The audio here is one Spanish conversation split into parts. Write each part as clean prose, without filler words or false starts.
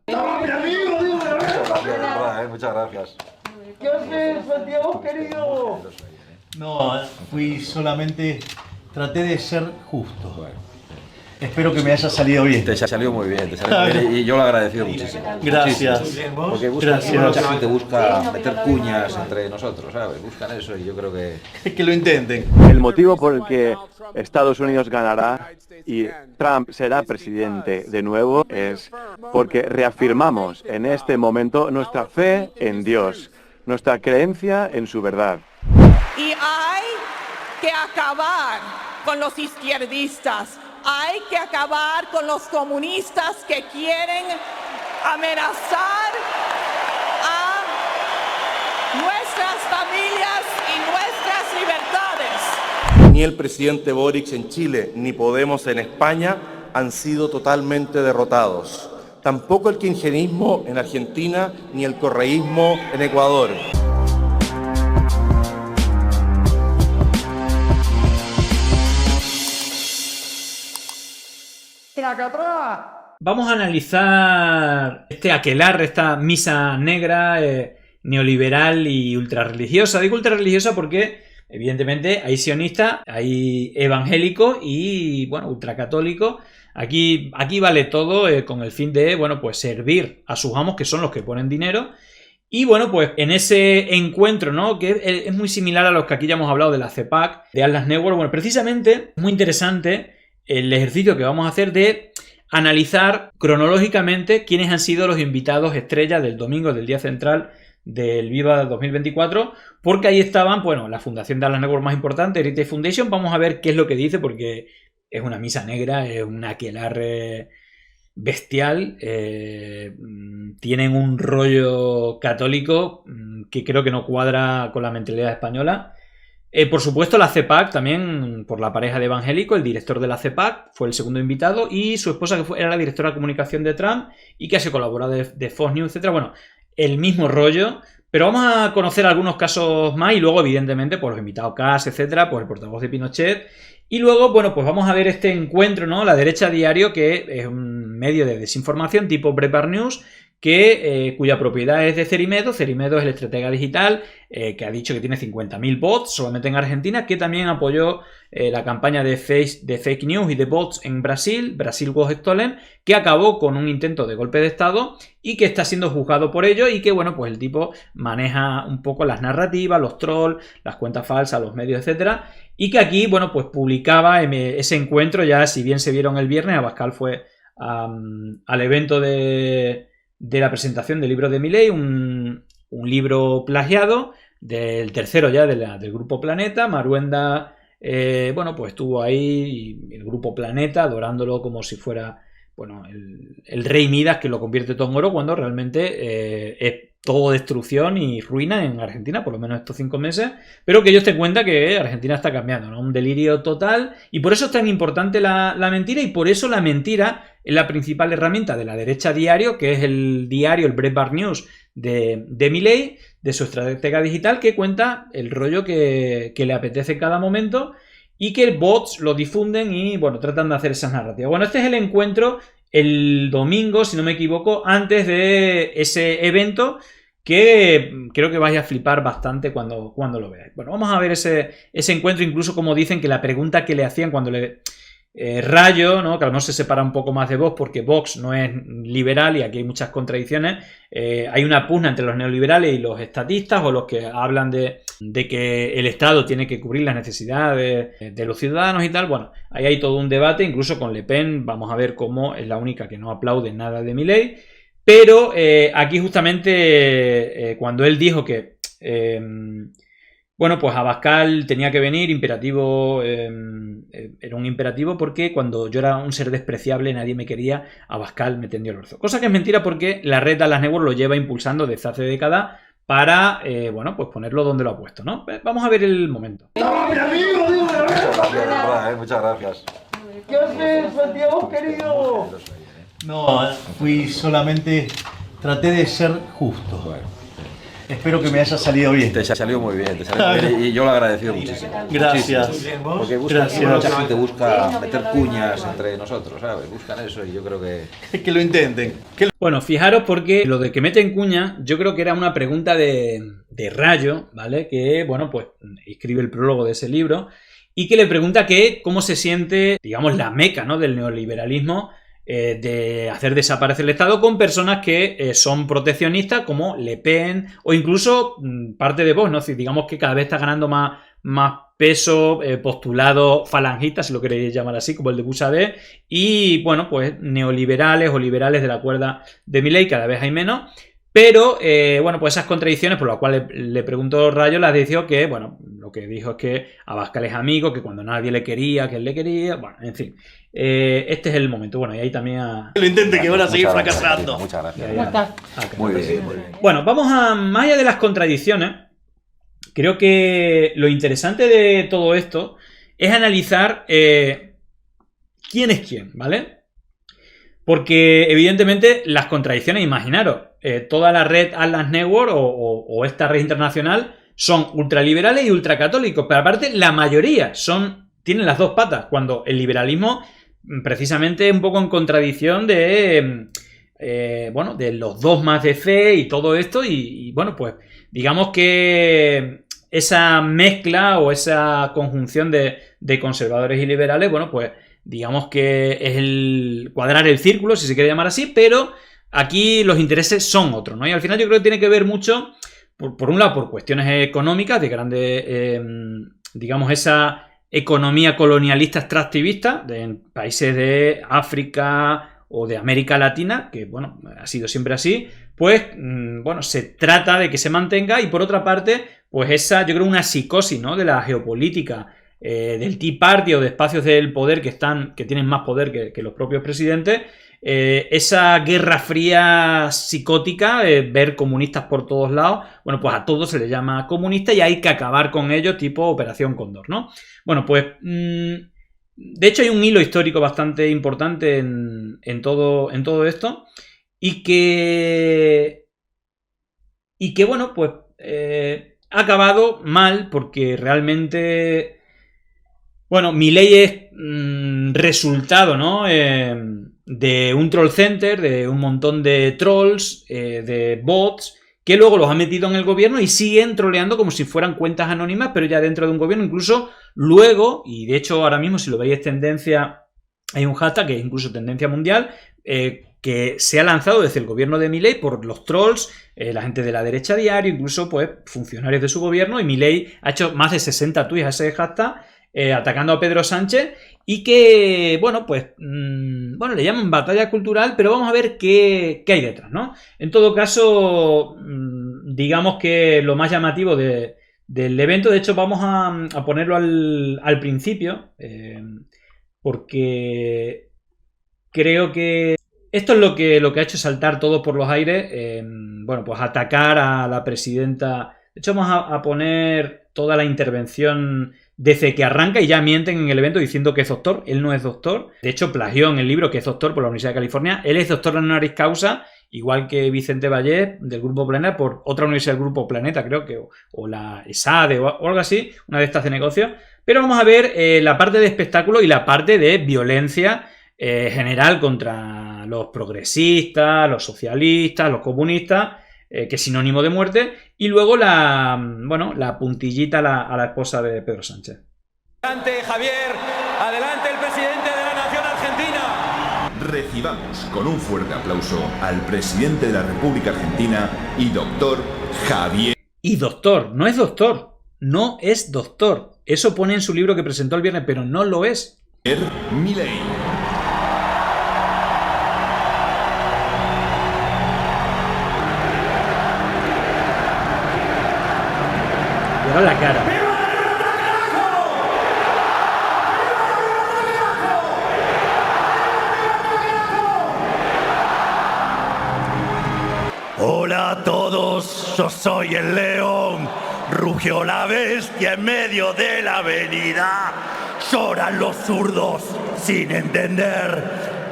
¡No, mi amigo! ¡Digo, Muchas gracias. ¿Qué haces, Santiago, querido? No, fui solamente... Traté de ser justo. Bueno. Espero que me haya salido bien. Te salió muy bien, y yo lo he agradecido muchísimo. Gracias. Muchísimo. Porque Gracias. mucha gente busca meter cuñas entre nosotros, ¿sabes? Buscan eso y yo creo que... Que lo intenten. El motivo por el que Estados Unidos ganará y Trump será presidente de nuevo es porque reafirmamos en este momento nuestra fe en Dios, nuestra creencia en su verdad. Y hay que acabar con los izquierdistas. Hay que acabar con los comunistas que quieren amenazar a nuestras familias y nuestras libertades. Ni el presidente Boric en Chile, ni Podemos en España han sido totalmente derrotados. Tampoco el kirchnerismo en Argentina, ni el correísmo en Ecuador. Vamos a analizar este aquelarre, esta misa negra, neoliberal y ultrarreligiosa. Digo ultrarreligiosa porque, evidentemente, hay sionistas, hay evangélicos y, bueno, ultracatólicos. Aquí vale todo con el fin de, bueno, pues servir a sus amos, que son los que ponen dinero. Y bueno, pues en ese encuentro, ¿no? Que es muy similar a los que aquí ya hemos hablado de la CEPAC, de Atlas Network. Bueno, precisamente, muy interesante el ejercicio que vamos a hacer de analizar cronológicamente quiénes han sido los invitados estrella del domingo, del día central del Viva 2024, porque ahí estaban, bueno, la fundación de Atlas Network más importante, Heritage Foundation. Vamos a ver qué es lo que dice, porque es una misa negra, es un aquelarre bestial. Tienen un rollo católico que creo que no cuadra con la mentalidad española. Por supuesto, la CEPAC también, por la pareja de evangélico, el director de la CEPAC fue el segundo invitado, y su esposa, que era la directora de comunicación de Trump y que ha sido colaboradora de Fox News, etc. Bueno, el mismo rollo, pero vamos a conocer algunos casos más y luego, evidentemente, pues los invitados Kass, etc., pues el portavoz de Pinochet. Y luego, bueno, pues vamos a ver este encuentro, ¿no? La Derecha Diario, que es un medio de desinformación tipo Breitbart News, cuya propiedad es de Cerimedo. Cerimedo es el estratega digital que ha dicho que tiene 50.000 bots solamente en Argentina, que también apoyó la campaña de fake news y de bots en Brasil Was Stolen, que acabó con un intento de golpe de estado y que está siendo juzgado por ello, y que, bueno, pues el tipo maneja un poco las narrativas, los trolls, las cuentas falsas, los medios, etcétera, y que aquí, bueno, pues publicaba ese encuentro. Ya, si bien se vieron el viernes, Abascal fue al evento de la presentación del libro de Milei, un libro plagiado, del tercero ya del Grupo Planeta. Maruenda, bueno, pues estuvo ahí, y el Grupo Planeta adorándolo como si fuera, bueno, el rey Midas, que lo convierte todo en oro, cuando realmente es todo destrucción y ruina en Argentina, por lo menos estos 5 meses, pero que ellos te cuentan que Argentina está cambiando, ¿no? Un delirio total, y por eso es tan importante la mentira, y por eso la mentira es la principal herramienta de la Derecha Diario, que es el diario, el Breitbart News de Milei, de su estratega digital, que cuenta el rollo que le apetece en cada momento, y que bots lo difunden y, bueno, tratan de hacer esas narrativas. Bueno, este es el encuentro el domingo, si no me equivoco, antes de ese evento, que creo que vais a flipar bastante cuando lo veáis. Bueno, vamos a ver ese encuentro, incluso como dicen que la pregunta que le hacían cuando le... Rayo, ¿no? Que a lo mejor se separa un poco más de Vox, porque Vox no es liberal y aquí hay muchas contradicciones. Hay una pugna entre los neoliberales y los estatistas, o los que hablan de que el Estado tiene que cubrir las necesidades de los ciudadanos y tal. Bueno, ahí hay todo un debate, incluso con Le Pen. Vamos a ver cómo es la única que no aplaude nada de Milei. Pero aquí justamente cuando él dijo que... bueno, pues Abascal tenía que venir, imperativo, era un imperativo, porque cuando yo era un ser despreciable, nadie me quería, Abascal me tendió el brazo. Cosa que es mentira, porque la red de Atlas Network lo lleva impulsando desde hace décadas para, bueno, pues ponerlo donde lo ha puesto, ¿no? Vamos a ver el momento. ¡No, mi amigo! ¡Digo, Muchas gracias. ¿Qué haces, Santiago, querido? No, fui solamente... Traté de ser justo. Bueno. Espero que me haya salido bien. Te salió muy bien, y yo lo he agradecido muchísimo. Gracias. Muchísimo. Porque Gracias. mucha gente busca meter cuñas entre nosotros, ¿sabes? Buscan eso y yo creo que... Que lo intenten. Bueno, fijaros porque lo de que meten cuña, yo creo que era una pregunta de Rayo, ¿vale? Que, bueno, pues escribe el prólogo de ese libro y que le pregunta que cómo se siente, digamos, la meca, ¿no?, del neoliberalismo, de hacer desaparecer el Estado con personas que son proteccionistas como Le Pen o incluso parte de Vox, ¿no? Es decir, digamos que cada vez está ganando más peso, postulado falangista, si lo queréis llamar así, como el de Busadé, y bueno, pues neoliberales o liberales de la cuerda de Milei cada vez hay menos. Pero, bueno, pues esas contradicciones, por las cuales le preguntó Rayo, las dijo que, bueno, lo que dijo es que Abascal es amigo, que cuando nadie le quería, que él le quería, bueno, en fin. Este es el momento. Bueno, y ahí también Que lo intenten, que van a seguir fracasando. Muchas gracias. Muy bien. Bueno, vamos a, más allá de las contradicciones, creo que lo interesante de todo esto es analizar quién es quién, ¿vale? Porque, evidentemente, las contradicciones, imaginaros, toda la red Atlas Network o esta red internacional son ultraliberales y ultracatólicos, pero aparte la mayoría tienen las dos patas, cuando el liberalismo precisamente es un poco en contradicción de, bueno, de los dogmas de fe y todo esto y bueno, pues digamos que esa mezcla o esa conjunción de conservadores y liberales, bueno, pues digamos que es el cuadrar el círculo, si se quiere llamar así, pero aquí los intereses son otros, ¿no? Y al final yo creo que tiene que ver mucho, por un lado, por cuestiones económicas, de grande, digamos, esa economía colonialista extractivista en países de África o de América Latina, que, bueno, ha sido siempre así, pues, bueno, se trata de que se mantenga y, por otra parte, pues esa, yo creo, una psicosis, ¿no?, de la geopolítica, del Tea Party o de espacios del poder que tienen más poder que los propios presidentes, esa guerra fría psicótica, ver comunistas por todos lados, bueno, pues a todos se les llama comunista y hay que acabar con ellos, tipo Operación Cóndor, ¿no? Bueno, pues de hecho hay un hilo histórico bastante importante en todo esto y que bueno, pues ha acabado mal porque realmente, bueno, Milei es resultado, ¿no?, de un troll center, de un montón de trolls, de bots, que luego los ha metido en el gobierno y siguen troleando como si fueran cuentas anónimas, pero ya dentro de un gobierno, incluso luego, y de hecho ahora mismo si lo veis es tendencia, hay un hashtag que es incluso tendencia mundial, que se ha lanzado desde el gobierno de Milei por los trolls, la gente de la derecha diario, incluso pues funcionarios de su gobierno, y Milei ha hecho más de 60 tweets a ese hashtag, atacando a Pedro Sánchez y que, bueno, pues, bueno, le llaman batalla cultural, pero vamos a ver qué hay detrás, ¿no? En todo caso, digamos que lo más llamativo del evento, de hecho vamos a ponerlo al principio, porque creo que esto es lo que ha hecho saltar todo por los aires, bueno, pues atacar a la presidenta. De hecho vamos a poner toda la intervención desde que arranca y ya mienten en el evento diciendo que es doctor. Él no es doctor. De hecho, plagió en el libro que es doctor por la Universidad de California. Él es doctor honoris causa, igual que Vicente Vallés del Grupo Planeta, por otra universidad del Grupo Planeta, creo que, o la ESADE o algo así, una de estas de negocios. Pero vamos a ver la parte de espectáculo y la parte de violencia general contra los progresistas, los socialistas, los comunistas, que es sinónimo de muerte, y luego la puntillita a la esposa de Pedro Sánchez. Adelante, Javier, adelante el presidente de la nación argentina. Recibamos con un fuerte aplauso al presidente de la República Argentina y doctor Javier. Y doctor, no es doctor, no es doctor. Eso pone en su libro que presentó el viernes, pero no lo es. Milei. La cara. Hola a todos, yo soy el león. Rugió la bestia en medio de la avenida. Lloran los zurdos sin entender.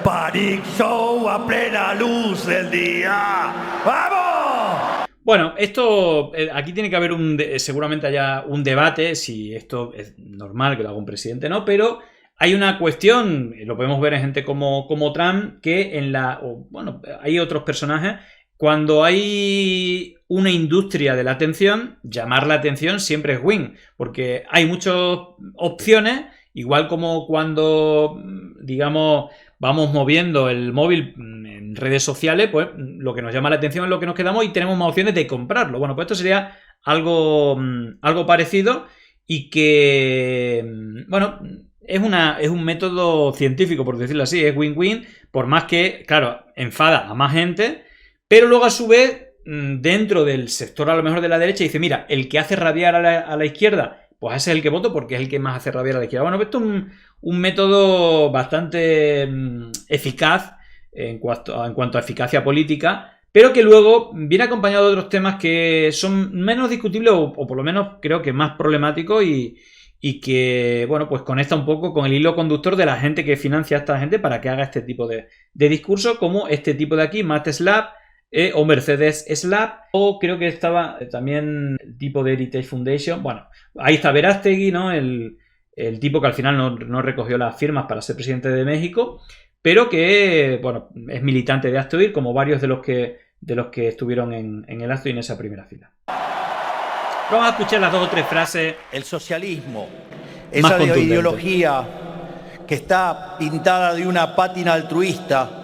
Panic Show a plena luz del día. ¡Vamos! Bueno, esto aquí tiene que haber seguramente haya un debate si esto es normal que lo haga un presidente o no, pero hay una cuestión, lo podemos ver en gente como Trump, que hay otros personajes. Cuando hay una industria de la atención, llamar la atención siempre es win, porque hay muchas opciones, igual como cuando, digamos, vamos moviendo el móvil en redes sociales, pues lo que nos llama la atención es lo que nos quedamos y tenemos más opciones de comprarlo. Bueno, pues esto sería algo parecido y que, bueno, es un método científico, por decirlo así, es win-win, por más que, claro, enfada a más gente, pero luego a su vez, dentro del sector a lo mejor de la derecha, dice, mira, el que hace rabiar a la izquierda, pues ese es el que voto porque es el que más hace rabiar a la izquierda. Bueno, esto es un método bastante eficaz en cuanto a eficacia política, pero que luego viene acompañado de otros temas que son menos discutibles o por lo menos creo que más problemáticos y que, bueno, pues conecta un poco con el hilo conductor de la gente que financia a esta gente para que haga este tipo de discurso, como este tipo de aquí, Matt Slap, o Mercedes Slap, o creo que estaba también el tipo de Heritage Foundation. Bueno, ahí está Verástegui, ¿no? El tipo que al final no recogió las firmas para ser presidente de México, pero que, bueno, es militante de Hazte Oír, como varios de los que estuvieron en el acto y en esa primera fila. Vamos a escuchar las 2 o 3 frases. El socialismo, esa ideología que está pintada de una pátina altruista,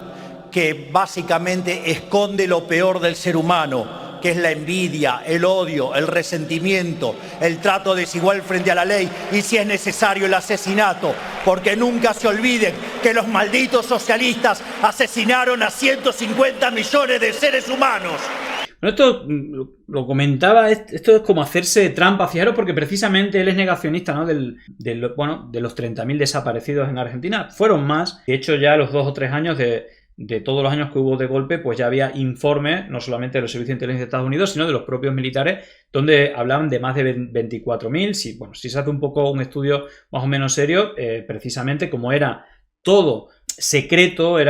que básicamente esconde lo peor del ser humano, que es la envidia, el odio, el resentimiento, el trato desigual frente a la ley y, si es necesario, el asesinato, porque nunca se olviden que los malditos socialistas asesinaron a 150 millones de seres humanos. Bueno, esto lo comentaba, esto es como hacerse trampa, fijaros, porque precisamente él es negacionista, ¿no? de los 30.000 desaparecidos en Argentina. Fueron más, de hecho ya los 2 o 3 años de todos los años que hubo de golpe, pues ya había informes, no solamente de los servicios de inteligencia de Estados Unidos, sino de los propios militares, donde hablaban de más de 24.000. Si se hace un poco un estudio más o menos serio, precisamente como era todo secreto, es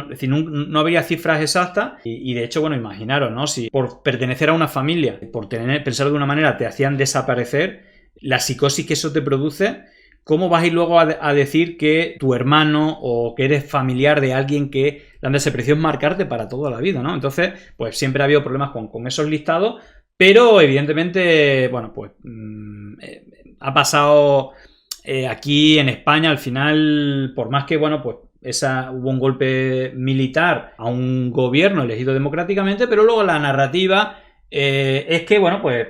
decir, no había cifras exactas y de hecho, bueno, imaginaros, ¿no? Si por pertenecer a una familia, por pensar de una manera, te hacían desaparecer, la psicosis que eso te produce. ¿Cómo vas a ir luego a decir que tu hermano o que eres familiar de alguien que la han desaparecido? Es marcarte para toda la vida, ¿no? Entonces, pues siempre ha habido problemas con esos listados, pero evidentemente, bueno, pues ha pasado aquí en España al final, por más que, bueno, pues hubo un golpe militar a un gobierno elegido democráticamente, pero luego la narrativa es que, bueno, pues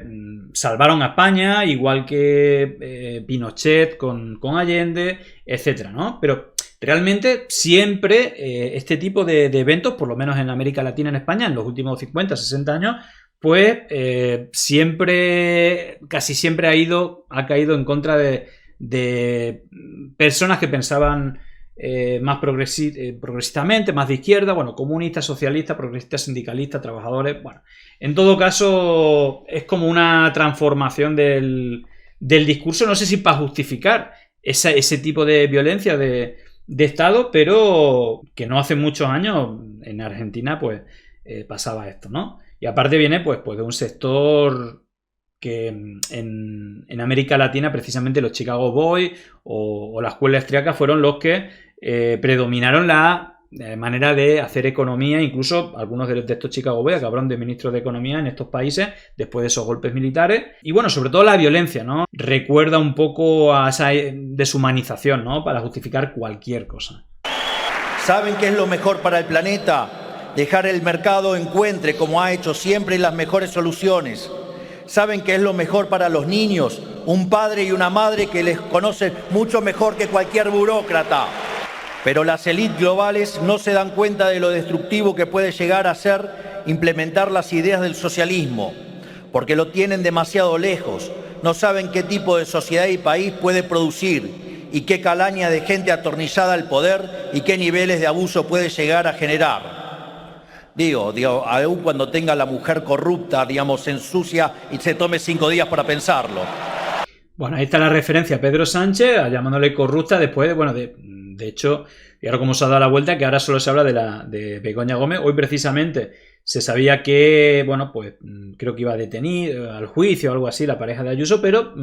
salvaron a España, igual que Pinochet con Allende, etcétera, ¿no? Pero realmente siempre este tipo de eventos, por lo menos en América Latina, en España, en los últimos 50, 60 años, pues casi siempre ha caído en contra de personas que pensaban más progresistamente, más de izquierda, bueno, comunistas, socialistas, progresistas, sindicalistas, trabajadores. Bueno, en todo caso es como una transformación del discurso, no sé si para justificar ese tipo de violencia de Estado, pero que no hace muchos años en Argentina pues pasaba esto, ¿no? Y aparte viene pues de un sector que en América Latina precisamente los Chicago Boys o la escuela austríaca fueron los que predominaron la manera de hacer economía, incluso algunos de estos Chicago Boys acabaron de ministros de economía en estos países después de esos golpes militares. Y bueno, sobre todo la violencia, ¿no? Recuerda un poco a esa deshumanización, ¿no? Para justificar cualquier cosa. ¿Saben qué es lo mejor para el planeta? Dejar el mercado encuentre, como ha hecho siempre, las mejores soluciones. ¿Saben qué es lo mejor para los niños? Un padre y una madre que les conocen mucho mejor que cualquier burócrata. Pero las élites globales no se dan cuenta de lo destructivo que puede llegar a ser implementar las ideas del socialismo, porque lo tienen demasiado lejos. No saben qué tipo de sociedad y país puede producir y qué calaña de gente atornillada al poder y qué niveles de abuso puede llegar a generar. Digo, aún cuando tenga la mujer corrupta, digamos, se ensucia y se tome 5 días para pensarlo. Bueno, ahí está la referencia a Pedro Sánchez, llamándole corrupta después de hecho, y ahora como se ha dado la vuelta, que ahora solo se habla de Begoña Gómez. Hoy precisamente se sabía que, bueno, pues creo que iba detenido al juicio o algo así la pareja de Ayuso, pero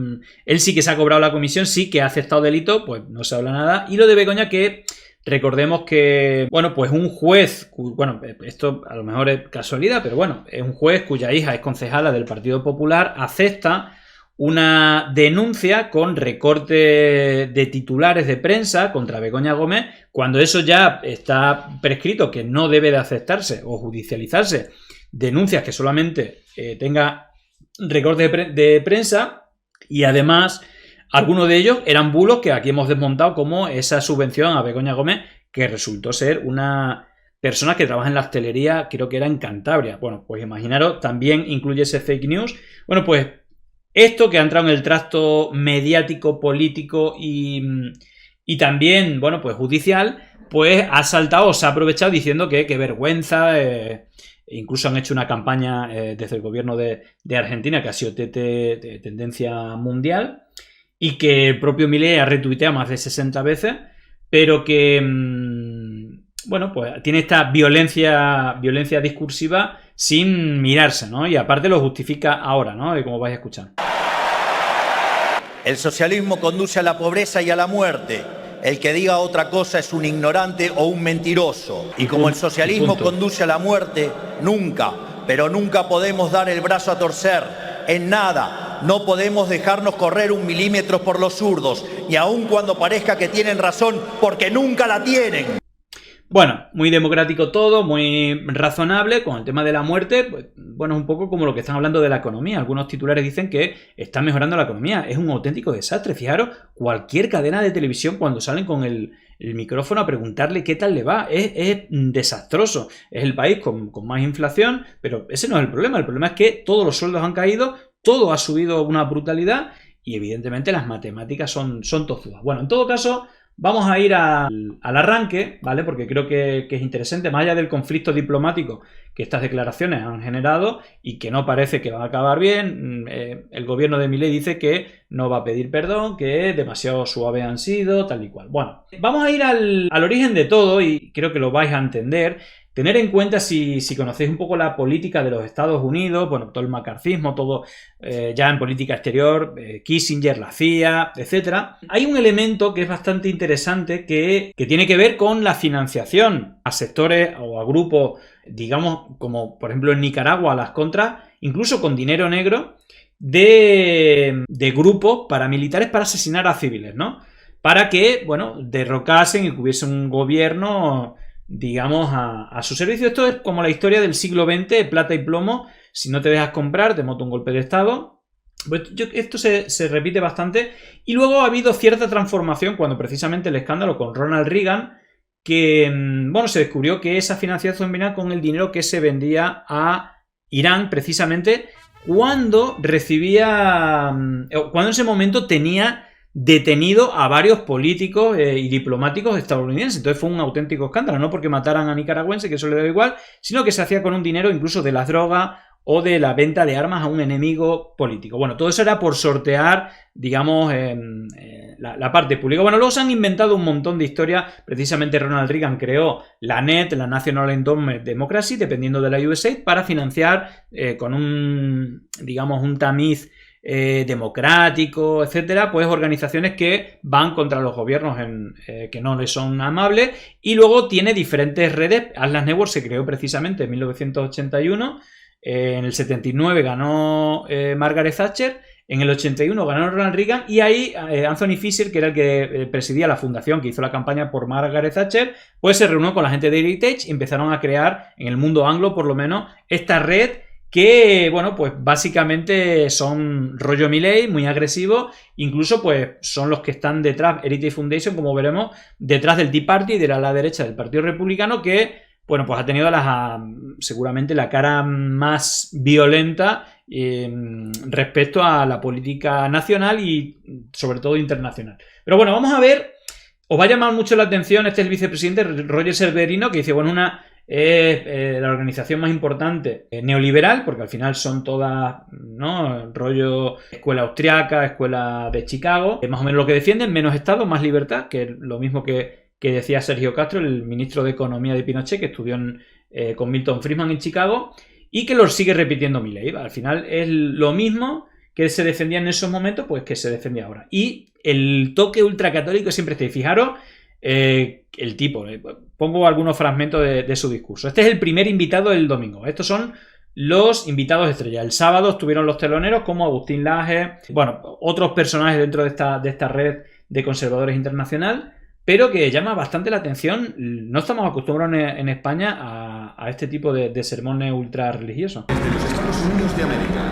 él sí que se ha cobrado la comisión, sí que ha aceptado delito, pues no se habla nada. Y lo de Begoña, que recordemos que, bueno, pues un juez, bueno, esto a lo mejor es casualidad, pero bueno, es un juez cuya hija es concejala del Partido Popular, acepta una denuncia con recorte de titulares de prensa contra Begoña Gómez, cuando eso ya está prescrito, que no debe de aceptarse o judicializarse denuncias que solamente tenga recorte de prensa, y además algunos de ellos eran bulos que aquí hemos desmontado, como esa subvención a Begoña Gómez, que resultó ser una persona que trabaja en la hostelería, creo que era en Cantabria. Bueno, pues imaginaros, también incluye ese fake news. Bueno, pues esto que ha entrado en el tracto mediático, político y también, bueno, pues judicial, pues ha saltado o se ha aprovechado diciendo que qué vergüenza. Incluso han hecho una campaña desde el gobierno de Argentina, que ha sido de tendencia mundial, y que el propio Milei ha retuiteado más de 60 veces, pero que, bueno, pues tiene esta violencia discursiva sin mirarse, ¿no? Y aparte lo justifica ahora, ¿no? Y como vais a escuchar. El socialismo conduce a la pobreza y a la muerte. El que diga otra cosa es un ignorante o un mentiroso. Y como el socialismo conduce a la muerte, nunca, pero nunca podemos dar el brazo a torcer. En nada. No podemos dejarnos correr un milímetro por los zurdos, y aun cuando parezca que tienen razón, porque nunca la tienen. Bueno, muy democrático todo, muy razonable. Con el tema de la muerte, pues, bueno, es un poco como lo que están hablando de la economía. Algunos titulares dicen que está mejorando la economía. Es un auténtico desastre. Fijaros, cualquier cadena de televisión, cuando salen con el micrófono a preguntarle qué tal le va, es desastroso. Es el país con más inflación, pero ese no es el problema. El problema es que todos los sueldos han caído, todo ha subido una brutalidad y evidentemente las matemáticas son tozudas. Bueno, en todo caso, vamos a ir al arranque, ¿vale? Porque creo que es interesante, más allá del conflicto diplomático que estas declaraciones han generado y que no parece que van a acabar bien. El gobierno de Milei dice que no va a pedir perdón, que demasiado suaves han sido, tal y cual. Bueno, vamos a ir al origen de todo y creo que lo vais a entender. Tener en cuenta, si conocéis un poco la política de los Estados Unidos, bueno, todo el macarcismo, todo ya en política exterior, Kissinger, la CIA, etc. Hay un elemento que es bastante interesante que tiene que ver con la financiación a sectores o a grupos, digamos, como por ejemplo en Nicaragua, las contras, incluso con dinero negro, de grupos paramilitares para asesinar a civiles, ¿no? Para que, bueno, derrocasen y que hubiese un gobierno, digamos, a su servicio. Esto es como la historia del siglo XX, plata y plomo. Si no te dejas comprar, te monto un golpe de estado. Pues esto se repite bastante. Y luego ha habido cierta transformación cuando precisamente el escándalo con Ronald Reagan, que, bueno, se descubrió que esa financiación venía con el dinero que se vendía a Irán, precisamente cuando recibía, cuando en ese momento tenía detenido a varios políticos y diplomáticos estadounidenses. Entonces fue un auténtico escándalo, no porque mataran a nicaragüenses, que eso le da igual, sino que se hacía con un dinero incluso de las drogas o de la venta de armas a un enemigo político. Bueno, todo eso era por sortear, digamos, la parte pública. Bueno, luego se han inventado un montón de historias. Precisamente Ronald Reagan creó la NED, la National Endowment Democracy, dependiendo de la USAID, para financiar con un, digamos, un tamiz democrático, etcétera, pues organizaciones que van contra los gobiernos que no les son amables. Y luego tiene diferentes redes. Atlas Network se creó precisamente en 1981. En el 79 ganó Margaret Thatcher, en el 81 ganó Ronald Reagan, y ahí Anthony Fisher, que era el que presidía la fundación que hizo la campaña por Margaret Thatcher, pues se reunió con la gente de Heritage y empezaron a crear, en el mundo anglo por lo menos, esta red que, bueno, pues básicamente son rollo Milei, muy agresivo. Incluso pues son los que están detrás, Heritage Foundation, como veremos, detrás del Tea Party, de la derecha del Partido Republicano, que, bueno, pues ha tenido seguramente la cara más violenta respecto a la política nacional y sobre todo internacional. Pero bueno, vamos a ver, os va a llamar mucho la atención, este es el vicepresidente Roger Severino, que dice, bueno, es la organización más importante neoliberal, porque al final son todas, ¿no?, rollo escuela austriaca, escuela de Chicago, más o menos lo que defienden, menos Estado, más libertad, que es lo mismo que decía Sergio Castro, el ministro de Economía de Pinochet, que estudió con Milton Friedman en Chicago, y que lo sigue repitiendo Milei. Al final es lo mismo que se defendía en esos momentos, pues que se defendía ahora. Y el toque ultracatólico siempre está ahí. Fijaros el tipo. Pongo algunos fragmentos de su discurso. Este es el primer invitado del domingo. Estos son los invitados estrella. El sábado estuvieron los teloneros como Agustín Laje, bueno, otros personajes dentro de esta red de conservadores internacional, pero que llama bastante la atención. No estamos acostumbrados en España a este tipo de sermones ultra religiosos. Desde los Estados Unidos de América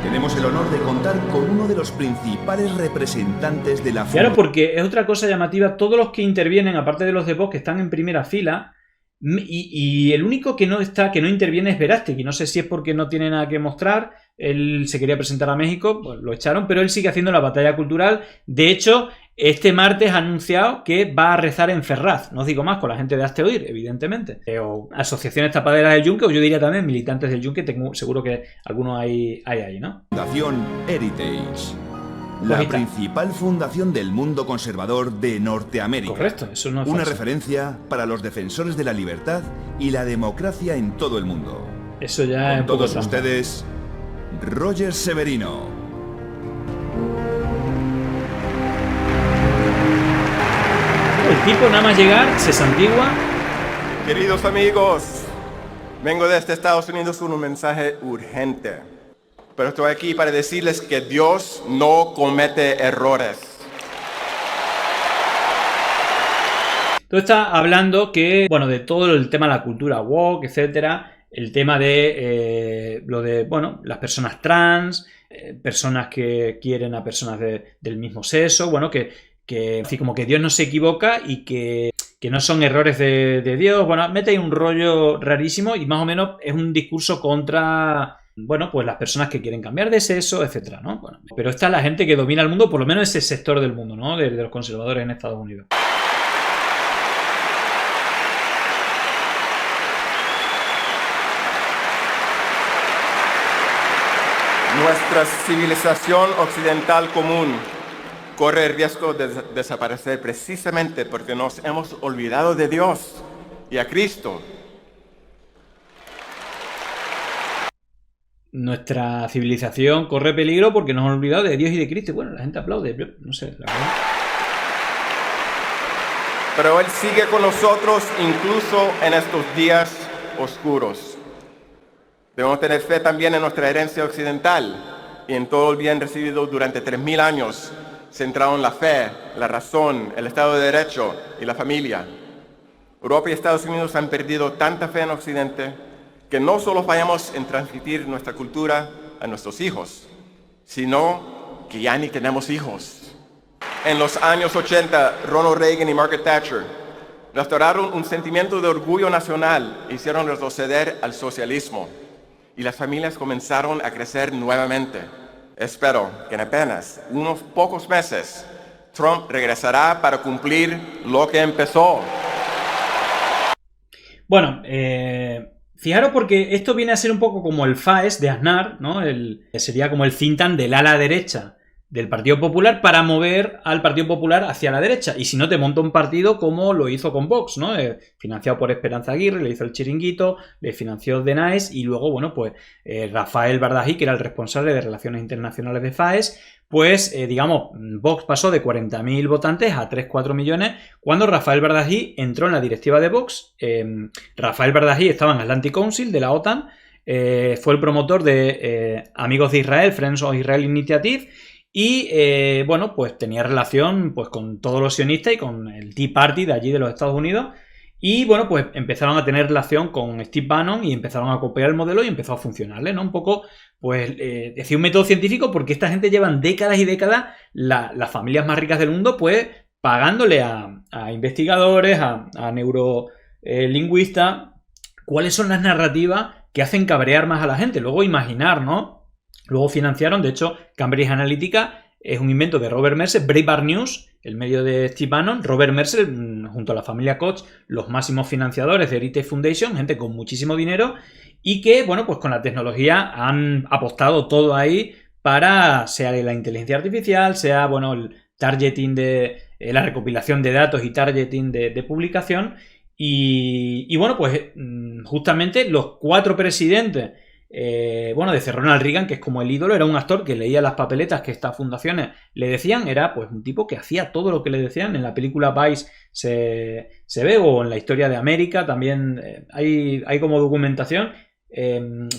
tenemos el honor de contar con uno de los principales representantes de la... Claro, porque es otra cosa llamativa. Todos los que intervienen, aparte de los de Vox, que están en primera fila, y el único que no interviene es Verástegui. No sé si es porque no tiene nada que mostrar. Él se quería presentar a México, pues lo echaron, pero él sigue haciendo la batalla cultural. De hecho, este martes ha anunciado que va a rezar en Ferraz. No os digo más, con la gente de Hazte Oír, evidentemente. O asociaciones tapaderas del Yunque, o yo diría también militantes del Yunque. Seguro que algunos hay ahí, ¿no? Fundación Heritage, la principal fundación del mundo conservador de Norteamérica. Correcto, eso no es una falso. referencia para los defensores de la libertad y la democracia en todo el mundo. Eso ya es Con un poco todos trampa. ustedes, Roger Severino. El tipo nada más llegar se santigua. Queridos amigos, vengo desde Estados Unidos con un mensaje urgente. Pero estoy aquí para decirles que Dios no comete errores. Tú estás hablando que, bueno, de todo el tema de la cultura woke, etcétera, el tema de lo de, bueno, las personas trans, personas que quieren a personas del mismo sexo, bueno, que así como que Dios no se equivoca y que no son errores de Dios. Bueno, mete ahí un rollo rarísimo y más o menos es un discurso contra, bueno, pues las personas que quieren cambiar de sexo, etcétera, ¿no? Bueno, pero está la gente que domina el mundo, por lo menos ese sector del mundo, ¿no? De los conservadores en Estados Unidos. Nuestra civilización occidental común corre el riesgo de desaparecer precisamente porque nos hemos olvidado de Dios y a Cristo. Nuestra civilización corre peligro porque nos hemos olvidado de Dios y de Cristo. Y bueno, la gente aplaude, no sé, la verdad. Pero Él sigue con nosotros incluso en estos días oscuros. Debemos tener fe también en nuestra herencia occidental y en todo el bien recibido durante 3000 años, centrado en la fe, la razón, el Estado de Derecho y la familia. Europa y Estados Unidos han perdido tanta fe en Occidente que no solo fallamos en transmitir nuestra cultura a nuestros hijos, sino que ya ni tenemos hijos. En los años 80, Ronald Reagan y Margaret Thatcher restauraron un sentimiento de orgullo nacional e hicieron retroceder al socialismo. Y las familias comenzaron a crecer nuevamente. Espero que en apenas unos pocos meses Trump regresará para cumplir lo que empezó. Bueno, fijaros porque esto viene a ser un poco como el FAES de Aznar, ¿no? Sería como el think tank del ala derecha del Partido Popular para mover al Partido Popular hacia la derecha. Y si no, te monta un partido como lo hizo con Vox, ¿no? Financiado por Esperanza Aguirre, le hizo el chiringuito, le financió The Nice y luego, bueno, pues Rafael Bardají, que era el responsable de Relaciones Internacionales de FAES, pues, digamos, Vox pasó de 40.000 votantes a 3-4 millones cuando Rafael Bardají entró en la directiva de Vox. Rafael Bardají estaba en Atlantic Council de la OTAN, fue el promotor de Amigos de Israel, Friends of Israel Initiative, y bueno, pues tenía relación pues con todos los sionistas y con el Tea Party de allí de los Estados Unidos. Y bueno, pues empezaron a tener relación con Steve Bannon y empezaron a copiar el modelo y empezó a funcionarle, ¿no? Un poco, pues, decía un método científico porque esta gente llevan décadas y décadas, las familias más ricas del mundo, pues, pagándole a investigadores, a neurolingüistas, cuáles son las narrativas que hacen cabrear más a la gente. Luego imaginar, ¿no? Luego financiaron, de hecho, Cambridge Analytica es un invento de Robert Mercer, Breitbart News, el medio de Steve Bannon, Robert Mercer, junto a la familia Koch, los máximos financiadores de Heritage Foundation, gente con muchísimo dinero, y que, bueno, pues con la tecnología han apostado todo ahí para, sea la inteligencia artificial, sea, bueno, el targeting de la recopilación de datos y targeting de publicación, Y bueno, pues justamente los 4 presidentes, desde Ronald Reagan, que es como el ídolo, era un actor que leía las papeletas que estas fundaciones le decían, era pues un tipo que hacía todo lo que le decían. En la película Vice se ve, o en la historia de América también hay como documentación.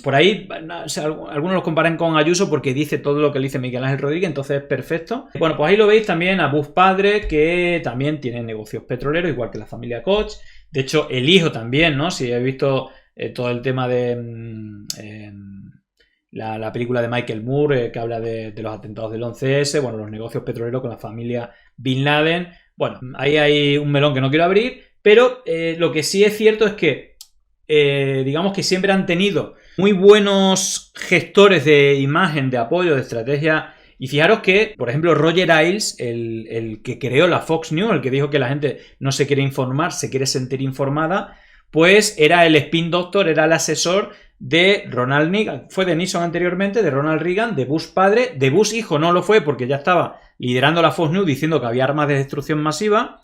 Por ahí, o sea, algunos los comparan con Ayuso porque dice todo lo que le dice Miguel Ángel Rodríguez, entonces es perfecto. Bueno, pues ahí lo veis también a Bush padre, que también tiene negocios petroleros, igual que la familia Koch. De hecho, el hijo también, ¿no? Si habéis visto todo el tema de la película de Michael Moore, que habla de los atentados del 11S, bueno, los negocios petroleros con la familia Bin Laden. Bueno, ahí hay un melón que no quiero abrir, pero lo que sí es cierto es que digamos que siempre han tenido muy buenos gestores de imagen, de apoyo, de estrategia. Y fijaros que, por ejemplo, Roger Ailes, el que creó la Fox News, el que dijo que la gente no se quiere informar, se quiere sentir informada, pues era el spin doctor, era el asesor de Ronald Reagan. Fue de Nixon anteriormente, de Ronald Reagan, de Bush padre, de Bush hijo no lo fue porque ya estaba liderando la Fox News diciendo que había armas de destrucción masiva.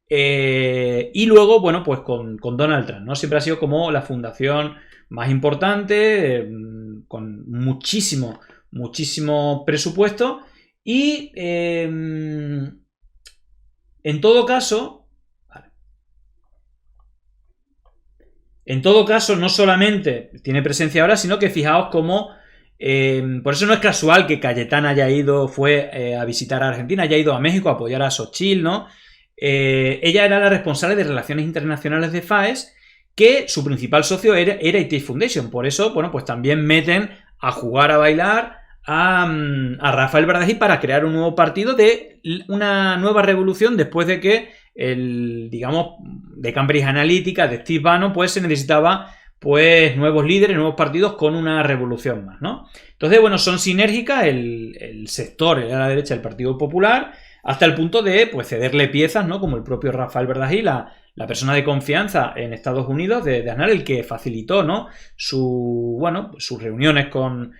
Y luego, bueno, pues con Donald Trump, ¿no? Siempre ha sido como la fundación más importante, con muchísimo presupuesto. Y en todo caso, no solamente tiene presencia ahora, sino que fijaos cómo, por eso no es casual que Cayetana fue a visitar a Argentina, haya ido a México a apoyar a Xochitl, ¿no? Ella era la responsable de Relaciones Internacionales de FAES, que su principal socio era IT Foundation. Por eso, bueno, pues también meten a jugar, a bailar a Rafael Badajoz para crear un nuevo partido, de una nueva revolución, después de que de Cambridge Analytica, de Steve Bannon, pues se necesitaba pues nuevos líderes, nuevos partidos con una revolución más, ¿no? Entonces, bueno, son sinérgicas el sector a la derecha del Partido Popular, hasta el punto de pues cederle piezas, ¿no? Como el propio Rafael Badajoz, la persona de confianza en Estados Unidos de Aznar, el que facilitó, ¿no? Sus reuniones con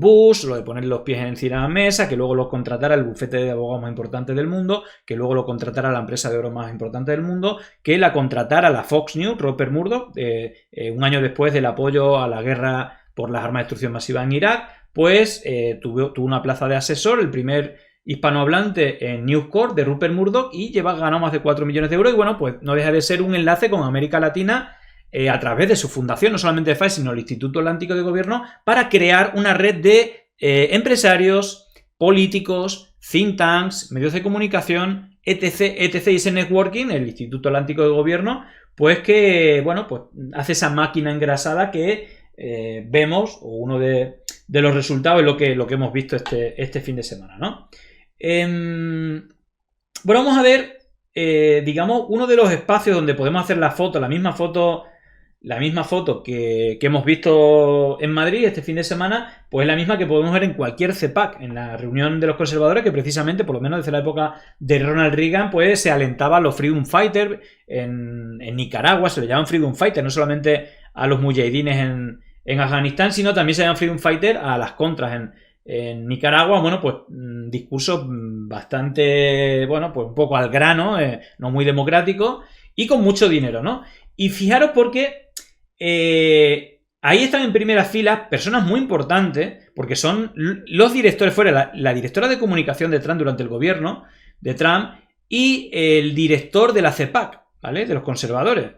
Bush, lo de poner los pies encima de la mesa, que luego lo contratara el bufete de abogados más importante del mundo, que luego lo contratara la empresa de oro más importante del mundo, que la contratara la Fox News, Rupert Murdoch, un año después del apoyo a la guerra por las armas de destrucción masiva en Irak, pues tuvo una plaza de asesor, el primer hispanohablante en News Corp de Rupert Murdoch, y ganó más de 4 millones de euros. Y bueno, pues no deja de ser un enlace con América Latina a través de su fundación, no solamente de FAES, sino el Instituto Atlántico de Gobierno, para crear una red de empresarios, políticos, think tanks, medios de comunicación, etc. Y ese networking, el Instituto Atlántico de Gobierno, pues que, bueno, pues hace esa máquina engrasada que vemos, o uno de los resultados es lo que hemos visto este fin de semana, ¿no? Bueno, vamos a ver, uno de los espacios donde podemos hacer la misma foto que hemos visto en Madrid este fin de semana, pues es la misma que podemos ver en cualquier CEPAC, en la reunión de los conservadores, que precisamente, por lo menos desde la época de Ronald Reagan, pues se alentaba a los Freedom Fighters. En Nicaragua se le llaman Freedom Fighters, no solamente a los mujahidines en Afganistán, sino también se llaman Freedom Fighters a las contras en Nicaragua. Bueno, pues discursos bastante, bueno, pues un poco al grano, no muy democrático y con mucho dinero, ¿no? Y fijaros porque ahí están en primera fila personas muy importantes, porque son los directores, fuera la directora de comunicación de Trump durante el gobierno de Trump y el director de la CEPAC, ¿vale? De los conservadores.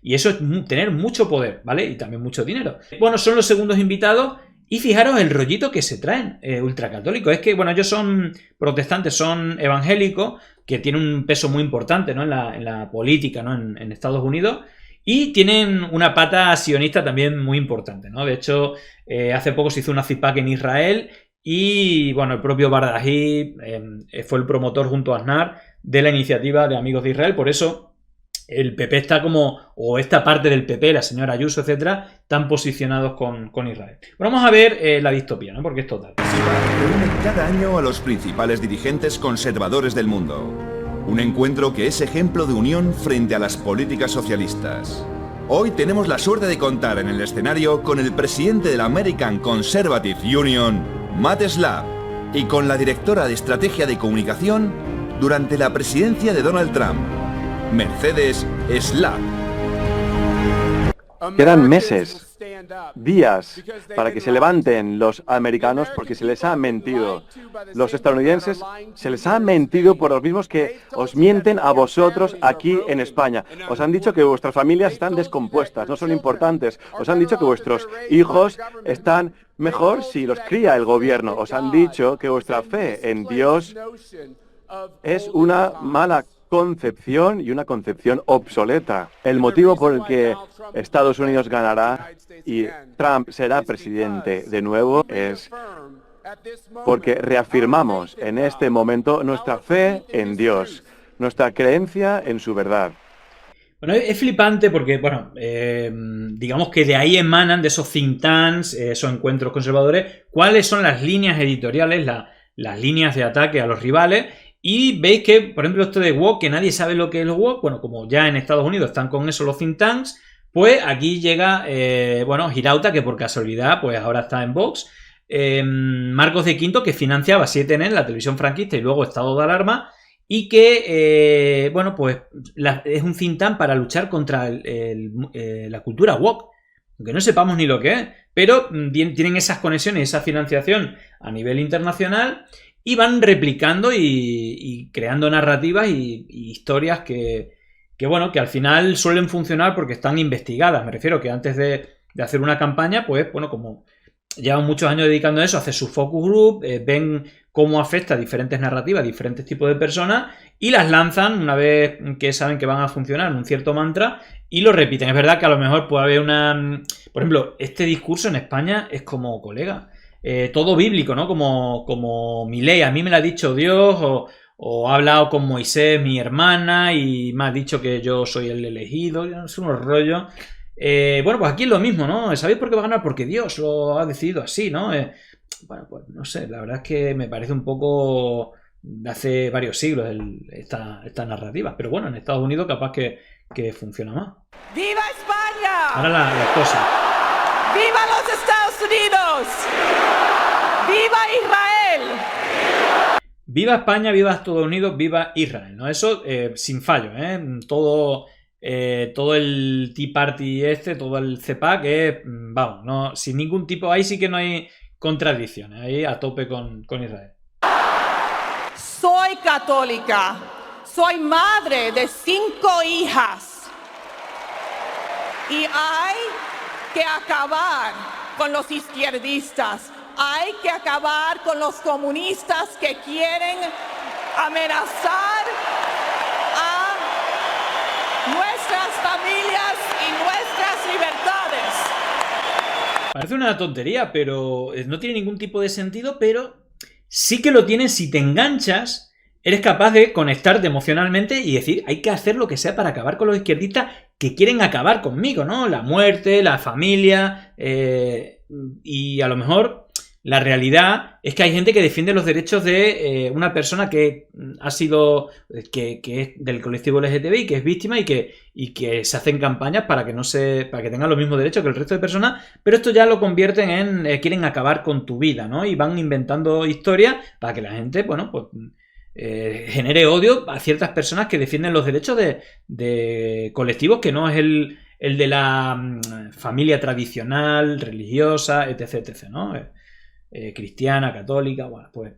Y eso es tener mucho poder, ¿vale? Y también mucho dinero. Bueno, son los segundos invitados. Y fijaros el rollito que se traen, ultracatólicos. Es que, bueno, ellos son protestantes, son evangélicos, que tienen un peso muy importante, ¿no? en la política, ¿no? en Estados Unidos. Y tienen una pata sionista también muy importante, ¿no? De hecho, hace poco se hizo una CIPAC en Israel y, bueno, el propio Badajoz fue el promotor junto a Aznar de la iniciativa de Amigos de Israel. Por eso el PP está o esta parte del PP, la señora Ayuso, etcétera, están posicionados con Israel. Bueno, vamos a ver la distopía, ¿no? Porque es total. Reúne cada año a los principales dirigentes conservadores del mundo. Un encuentro que es ejemplo de unión frente a las políticas socialistas. Hoy tenemos la suerte de contar en el escenario con el presidente de la American Conservative Union, Matt Schlapp, y con la directora de Estrategia de Comunicación durante la presidencia de Donald Trump, Mercedes Slab. Quedan meses, días, para que se levanten los americanos porque se les ha mentido. Los estadounidenses se les ha mentido por los mismos que os mienten a vosotros aquí en España. Os han dicho que vuestras familias están descompuestas, no son importantes. Os han dicho que vuestros hijos están mejor si los cría el gobierno. Os han dicho que vuestra fe en Dios es una mala concepción y una concepción obsoleta. El motivo por el que Estados Unidos ganará y Trump será presidente de nuevo es porque reafirmamos en este momento nuestra fe en Dios, nuestra creencia en su verdad. Bueno, es flipante porque, bueno, digamos que de ahí emanan, de esos think tanks, esos encuentros conservadores, cuáles son las líneas editoriales, las líneas de ataque a los rivales. Y veis que, por ejemplo, esto de woke, que nadie sabe lo que es lo woke, bueno, como ya en Estados Unidos están con eso los think tanks, pues aquí llega, bueno, Girauta, que por casualidad, pues ahora está en Vox, Marcos de Quinto, que financiaba CNN, la televisión franquista, y luego estado de alarma, y que, bueno, pues es un think tank para luchar contra la cultura woke, aunque no sepamos ni lo que es, pero tienen esas conexiones, esa financiación a nivel internacional, y van replicando y creando narrativas y historias que, bueno, que al final suelen funcionar porque están investigadas. Me refiero que antes de hacer una campaña, pues, bueno, como llevan muchos años dedicando a eso, hacen su focus group, ven cómo afecta a diferentes narrativas, diferentes tipos de personas, y las lanzan una vez que saben que van a funcionar en un cierto mantra, y lo repiten. Es verdad que a lo mejor puede haber una... Por ejemplo, este discurso en España es como, colega, todo bíblico, ¿no? Como Milei, a mí me lo ha dicho Dios, o ha hablado con Moisés, mi hermana, y me ha dicho que yo soy el elegido, son unos rollos. Bueno, pues aquí es lo mismo, ¿no? ¿Sabéis por qué va a ganar? Porque Dios lo ha decidido así, ¿no? Bueno, pues no sé, la verdad es que me parece un poco de hace varios siglos esta narrativa, pero bueno, en Estados Unidos capaz que funciona más. ¡Viva España! Ahora las cosas. ¡Viva los Estados Unidos! ¡Viva Israel! Viva España, viva Estados Unidos, viva Israel, ¿no? Eso sin fallo, ¿eh? Todo el Tea Party todo el CEPAC, vamos, no, sin ningún tipo, ahí sí que no hay contradicciones, ahí a tope con Israel. Soy católica, soy madre de 5 hijas y hay que acabar con los izquierdistas, hay que acabar con los comunistas que quieren amenazar a nuestras familias y nuestras libertades. Parece una tontería, pero no tiene ningún tipo de sentido, pero sí que lo tiene si te enganchas. Eres capaz de conectarte emocionalmente y decir, hay que hacer lo que sea para acabar con los izquierdistas que quieren acabar conmigo, ¿no? La muerte, la familia, y a lo mejor la realidad es que hay gente que defiende los derechos de una persona que ha sido, que es del colectivo LGTBI, que es víctima y que se hacen campañas para que para que tengan los mismos derechos que el resto de personas, pero esto ya lo convierten en, quieren acabar con tu vida, ¿no? Y van inventando historias para que la gente, bueno, pues genere odio a ciertas personas que defienden los derechos de colectivos que no es el de la familia tradicional, religiosa, etc, etc, ¿no? Cristiana, católica, bueno, pues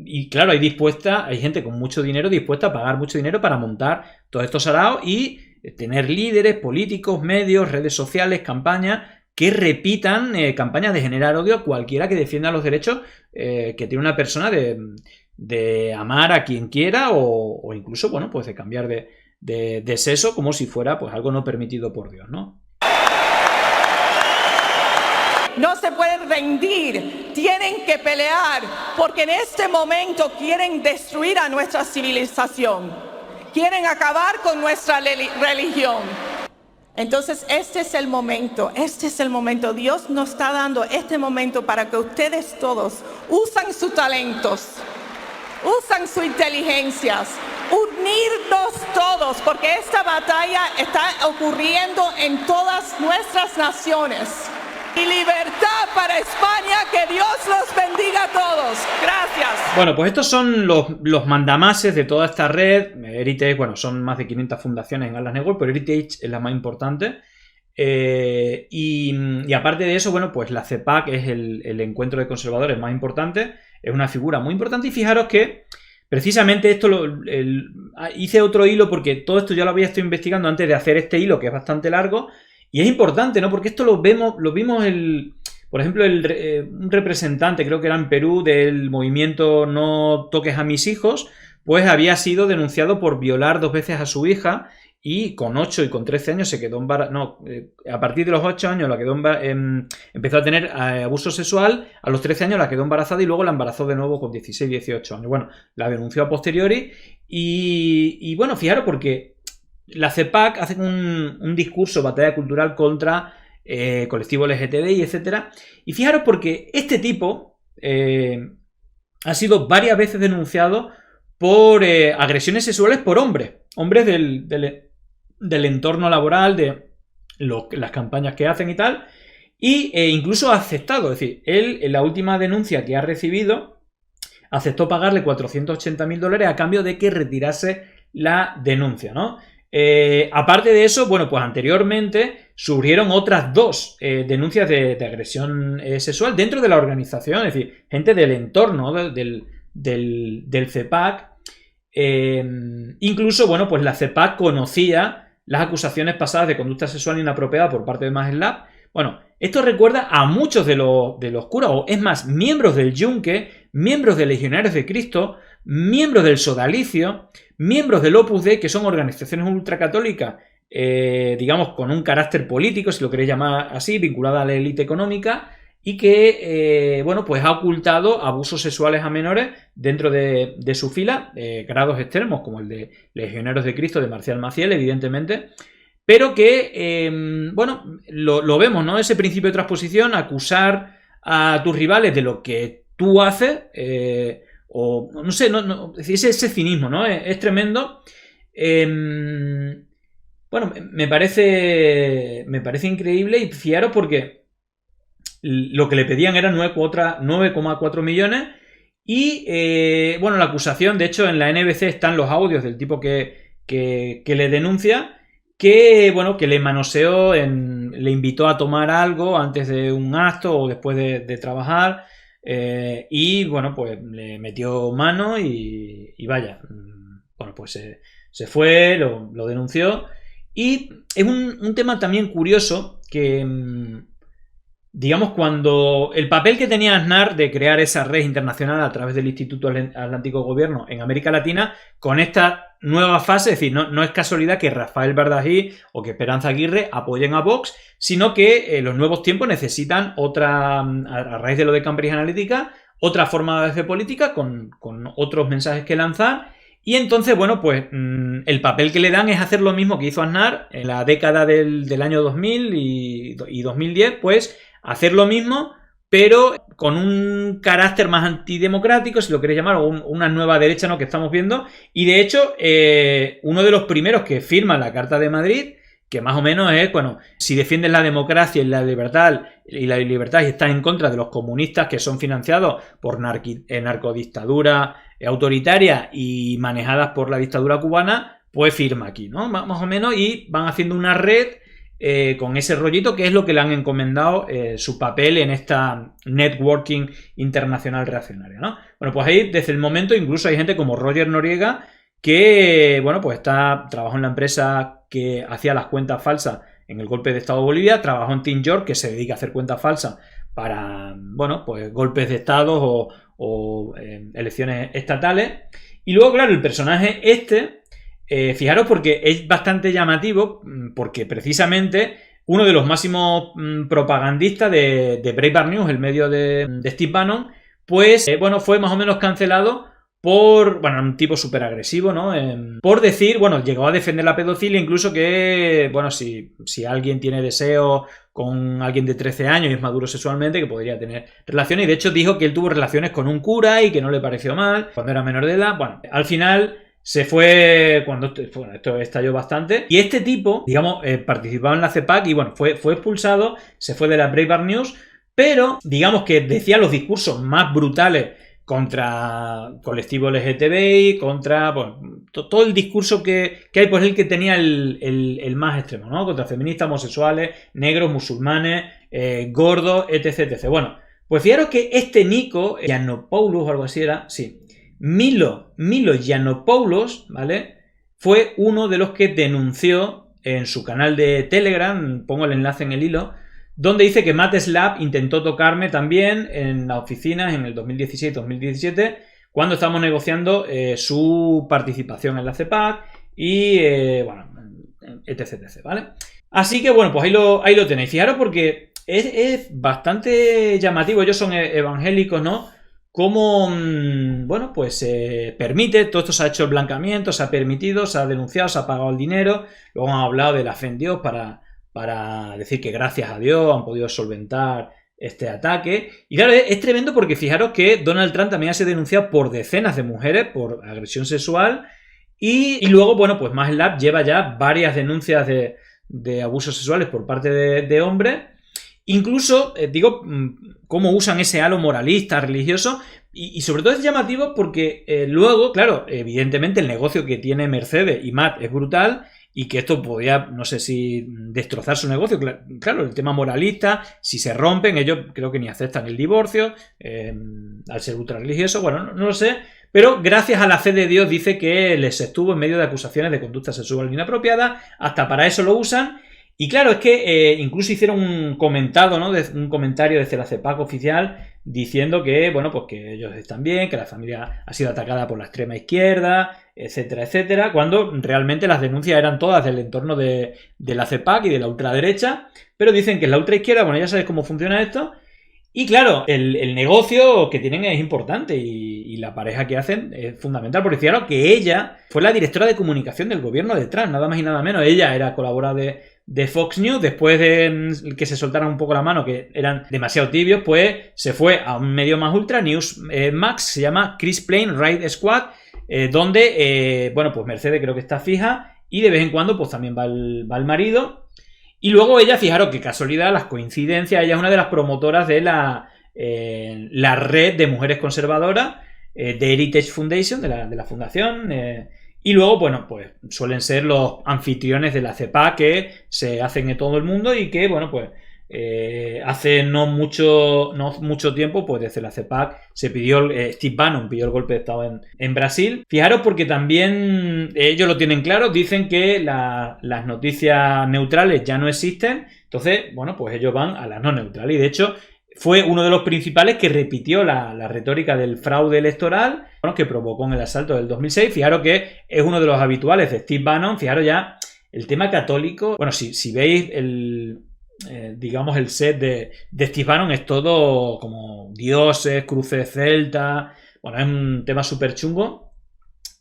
y claro, hay gente con mucho dinero dispuesta a pagar mucho dinero para montar todos estos saraos y tener líderes, políticos, medios, redes sociales, campañas que repitan campañas de generar odio a cualquiera que defienda los derechos que tiene una persona de amar a quien quiera o incluso, bueno, pues de cambiar de sexo como si fuera pues algo no permitido por Dios, ¿no? No se pueden rendir, tienen que pelear, porque en este momento quieren destruir a nuestra civilización, quieren acabar con nuestra religión. Entonces este es el momento, Dios nos está dando este momento para que ustedes todos usen sus talentos, usen sus inteligencias, unirnos todos, porque esta batalla está ocurriendo en todas nuestras naciones. Y libertad para España, que Que Dios los bendiga a todos. Gracias. Bueno, pues estos son los mandamases de toda esta red. Heritage, bueno, son más de 500 fundaciones en Atlas Network, pero Heritage es la más importante. Y aparte de eso, bueno, pues la CEPAC es el encuentro de conservadores más importante. Es una figura muy importante y fijaros que precisamente esto hice otro hilo porque todo esto ya lo había estado investigando antes de hacer este hilo, que es bastante largo. Y es importante, ¿no? Porque esto lo vimos por ejemplo, un representante, creo que era en Perú, del movimiento No Toques a Mis Hijos, pues había sido denunciado por violar 2 veces a su hija y con 8 y con 13 años se quedó embarazada. No, a partir de los 8 años empezó a tener abuso sexual, a los 13 años la quedó embarazada y luego la embarazó de nuevo con 16, 18 años. Bueno, la denunció a posteriori y bueno, fijaros porque la CEPAC hace un discurso, batalla cultural contra colectivo LGTBI, etcétera. Y fijaros porque este tipo ha sido varias veces denunciado por agresiones sexuales por hombres del entorno laboral, de las campañas que hacen y tal, y incluso ha aceptado, es decir, él en la última denuncia que ha recibido aceptó pagarle $480.000 a cambio de que retirase la denuncia, ¿no? Aparte de eso, bueno, pues anteriormente surgieron otras 2 denuncias de agresión sexual dentro de la organización, es decir, gente del entorno del CEPAC. Incluso, bueno, pues la CEPAC conocía las acusaciones pasadas de conducta sexual inapropiada por parte de MAGLAB. Bueno, esto recuerda a muchos de los curas, o es más, miembros del Yunque, miembros de Legionarios de Cristo, miembros del Sodalicio, miembros del Opus Dei, que son organizaciones ultracatólicas, digamos, con un carácter político, si lo queréis llamar así, vinculada a la élite económica, y que, bueno, pues ha ocultado abusos sexuales a menores dentro de su fila, grados extremos, como el de Legionarios de Cristo de Marcial Maciel, evidentemente, pero que, bueno, lo vemos, ¿no? Ese principio de transposición, acusar a tus rivales de lo que tú haces, o no sé, ese cinismo, ¿no? Es tremendo. Bueno, me parece increíble y fijaros porque lo que le pedían eran 9,4 millones y, bueno, la acusación, de hecho, en la NBC están los audios del tipo que le denuncia, que, bueno, que le manoseó, le invitó a tomar algo antes de un acto o después de trabajar, y, bueno, pues le metió mano y vaya, bueno, pues se fue, lo denunció. Y es un tema también curioso que, digamos, cuando el papel que tenía Aznar de crear esa red internacional a través del Instituto Atlántico Gobierno en América Latina, con esta nueva fase, es decir, no es casualidad que Rafael Bardají o que Esperanza Aguirre apoyen a Vox, sino que los nuevos tiempos necesitan otra, a raíz de lo de Cambridge Analytica, otra forma de hacer política con otros mensajes que lanzar. Y entonces, bueno, pues el papel que le dan es hacer lo mismo que hizo Aznar en la década del año 2000 y 2010, pues hacer lo mismo, pero con un carácter más antidemocrático, si lo queréis llamar, o una nueva derecha, ¿no?, que estamos viendo. Y de hecho, uno de los primeros que firma la Carta de Madrid, que más o menos es, bueno, si defiendes la democracia y la libertad y estás en contra de los comunistas que son financiados por narcodictadura autoritaria y manejadas por la dictadura cubana, pues firma aquí, ¿no? Más o menos, y van haciendo una red con ese rollito, que es lo que le han encomendado su papel en esta networking internacional reaccionaria, ¿no? Bueno, pues ahí desde el momento incluso hay gente como Roger Noriega que, bueno, pues trabajó en la empresa que hacía las cuentas falsas en el golpe de Estado de Bolivia, trabajó en Team York, que se dedica a hacer cuentas falsas para, bueno, pues golpes de Estado o elecciones estatales. Y luego, claro, el personaje fijaros porque es bastante llamativo, porque precisamente uno de los máximos propagandistas de Breitbart News, el medio de Steve Bannon, pues, bueno, fue más o menos cancelado por, bueno, un tipo súper agresivo, ¿no? Por decir, bueno, llegó a defender la pedofilia, incluso que, bueno, si alguien tiene deseo con alguien de 13 años y es maduro sexualmente, que podría tener relaciones, y de hecho dijo que él tuvo relaciones con un cura y que no le pareció mal cuando era menor de edad. Bueno, al final se fue cuando esto estalló bastante, y este tipo, digamos, participaba en la CEPAC y, bueno, fue expulsado, se fue de la Breitbart News pero digamos que decía los discursos más brutales contra colectivo LGTBI, contra todo el discurso que hay, pues el que tenía el más extremo, ¿no? Contra feministas, homosexuales, negros, musulmanes, gordos, etc. Bueno, pues fijaros que este Nico Yiannopoulos o algo así era, sí, Milo Yiannopoulos, ¿vale? Fue uno de los que denunció en su canal de Telegram, pongo el enlace en el hilo, donde dice que Matt Slap intentó tocarme también en las oficinas en el 2016-2017, cuando estábamos negociando su participación en la CEPAC y, etc, ¿vale? Así que, bueno, pues ahí lo tenéis. Fijaros porque es bastante llamativo. Ellos son evangélicos, ¿no? Cómo, bueno, pues se permite, todo esto se ha hecho el blanqueamiento, se ha permitido, se ha denunciado, se ha pagado el dinero, luego han hablado de la fe en Dios para decir que gracias a Dios han podido solventar este ataque. Y claro, es tremendo porque fijaros que Donald Trump también ha sido denunciado por decenas de mujeres por agresión sexual y luego, bueno, pues Matt Slap lleva ya varias denuncias de abusos sexuales por parte de hombres. Incluso, digo, cómo usan ese halo moralista, religioso, y sobre todo es llamativo porque luego, claro, evidentemente el negocio que tiene Mercedes y Matt es brutal y que esto podría, no sé si destrozar su negocio. Claro, el tema moralista, si se rompen, ellos creo que ni aceptan el divorcio, al ser ultra religioso, bueno, no lo sé, pero gracias a la fe de Dios dice que les estuvo en medio de acusaciones de conducta sexual inapropiada, hasta para eso lo usan. Y claro, es que incluso hicieron un comentario desde la CEPAC oficial diciendo que, bueno, pues que ellos están bien, que la familia ha sido atacada por la extrema izquierda, etcétera, etcétera, cuando realmente las denuncias eran todas del entorno de la CEPAC y de la ultraderecha, pero dicen que es la ultraizquierda, bueno, ya sabes cómo funciona esto. Y claro, el negocio que tienen es importante y la pareja que hacen es fundamental, porque fijaros que ella fue la directora de comunicación del gobierno de Trump, nada más y nada menos. Ella era colaboradora de Fox News, después de que se soltaran un poco la mano, que eran demasiado tibios, pues se fue a un medio más ultra, Newsmax, se llama Chris Plain Ride Squad, donde, bueno, pues Mercedes creo que está fija y de vez en cuando pues también va el marido. Y luego ella, fijaros qué casualidad, las coincidencias, ella es una de las promotoras de la red de mujeres conservadoras, de Heritage Foundation, de la fundación, y luego, bueno, pues suelen ser los anfitriones de la CEPAC que se hacen en todo el mundo y que, bueno, pues hace no mucho tiempo, pues desde la CEPAC se pidió, Steve Bannon pidió el golpe de estado en Brasil. Fijaros porque también ellos lo tienen claro, dicen que las noticias neutrales ya no existen, entonces, bueno, pues ellos van a las no neutrales y de hecho fue uno de los principales que repitió la retórica del fraude electoral, bueno, que provocó en el asalto del 2006. Fijaros que es uno de los habituales de Steve Bannon. Fijaros ya el tema católico. Bueno, si veis digamos el set de Steve Bannon es todo como dioses, cruces celtas. Bueno, es un tema súper chungo.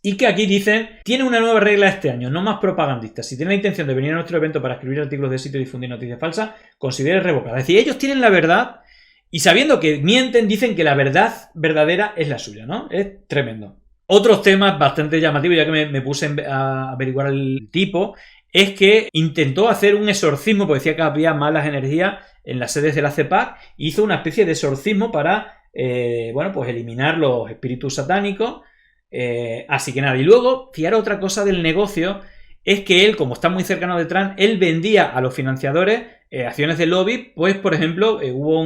Y que aquí dicen, tiene una nueva regla este año, no más propagandistas. Si tiene la intención de venir a nuestro evento para escribir artículos de sitio y difundir noticias falsas, considere revocada. Es decir, ellos tienen la verdad y sabiendo que mienten, dicen que la verdad verdadera es la suya, ¿no? Es tremendo. Otros temas bastante llamativos, ya que me puse a averiguar el tipo, es que intentó hacer un exorcismo, porque decía que había malas energías en las sedes de la CEPAC, hizo una especie de exorcismo para, bueno, pues eliminar los espíritus satánicos. Así que nada, y luego, fijaros otra cosa del negocio, es que él, como está muy cercano de Trump, él vendía a los financiadores acciones de lobby, pues por ejemplo, hubo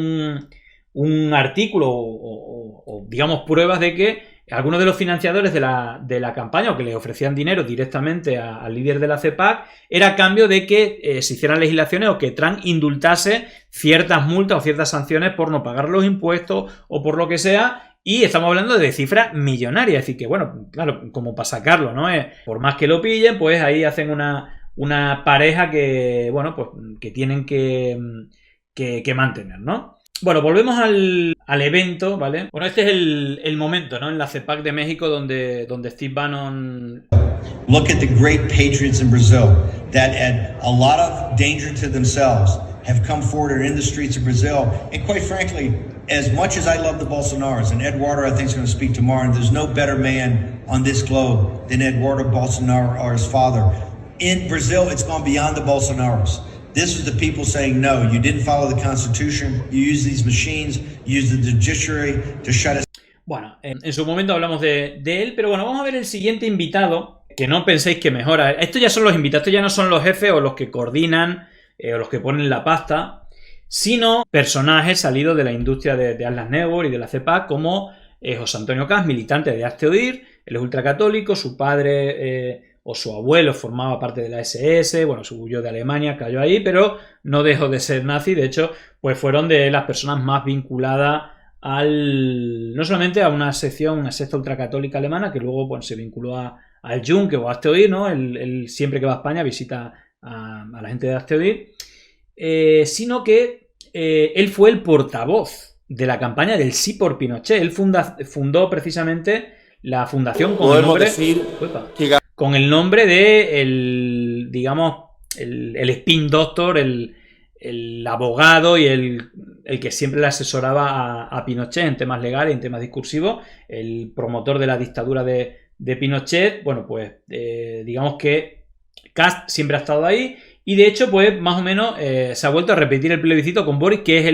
un artículo o digamos pruebas de que algunos de los financiadores de la campaña o que le ofrecían dinero directamente al líder de la CEPAC era a cambio de que se hicieran legislaciones o que Trump indultase ciertas multas o ciertas sanciones por no pagar los impuestos o por lo que sea. Y estamos hablando de cifras millonarias, es decir que, bueno, claro, como para sacarlo, ¿no? Por más que lo pillen, pues ahí hacen una pareja que, bueno, pues que tienen que mantener, ¿no? Bueno, volvemos al evento, ¿vale? Bueno, este es el momento, ¿no? En la CEPAC de México donde Steve Bannon... Look at the great patriots in Brazil that at a lot of danger to themselves have come forward and in the streets of Brazil. And quite frankly, as much as I love the Bolsonaros, and Eduardo I think is going to speak tomorrow, and there's no better man on this globe than Eduardo Bolsonaro or his father. In Brazil, it's gone beyond the Bolsonaros. This is the people saying, no, you didn't follow the Constitution, you use these machines, you use the judiciary to shut us. Bueno, en su momento hablamos de él, pero bueno, vamos a ver el siguiente invitado, que no penséis que mejora. Estos ya son los invitados, estos ya no son los jefes o los que coordinan o los que ponen la pasta, sino personajes salidos de la industria de Atlas Network y de la CEPAC, como José Antonio Caz, militante de Hazte Oír. Él es ultracatólico, su padre o su abuelo formaba parte de la SS, bueno, se huyó de Alemania, cayó ahí, pero no dejó de ser nazi. De hecho, pues fueron de las personas más vinculadas no solamente a una sección, una secta ultracatólica alemana, que luego pues, se vinculó al Junke o a Hazte Oír, ¿no? Él siempre que va a España visita a la gente de Hazte Oír, sino que él fue el portavoz de la campaña del sí por Pinochet. Él fundó precisamente la fundación con el nombre de el spin doctor, el abogado y el que siempre le asesoraba a Pinochet en temas legales, en temas discursivos, el promotor de la dictadura de Pinochet. Bueno, pues digamos que Cast siempre ha estado ahí y de hecho pues más o menos se ha vuelto a repetir el plebiscito con Boric, que es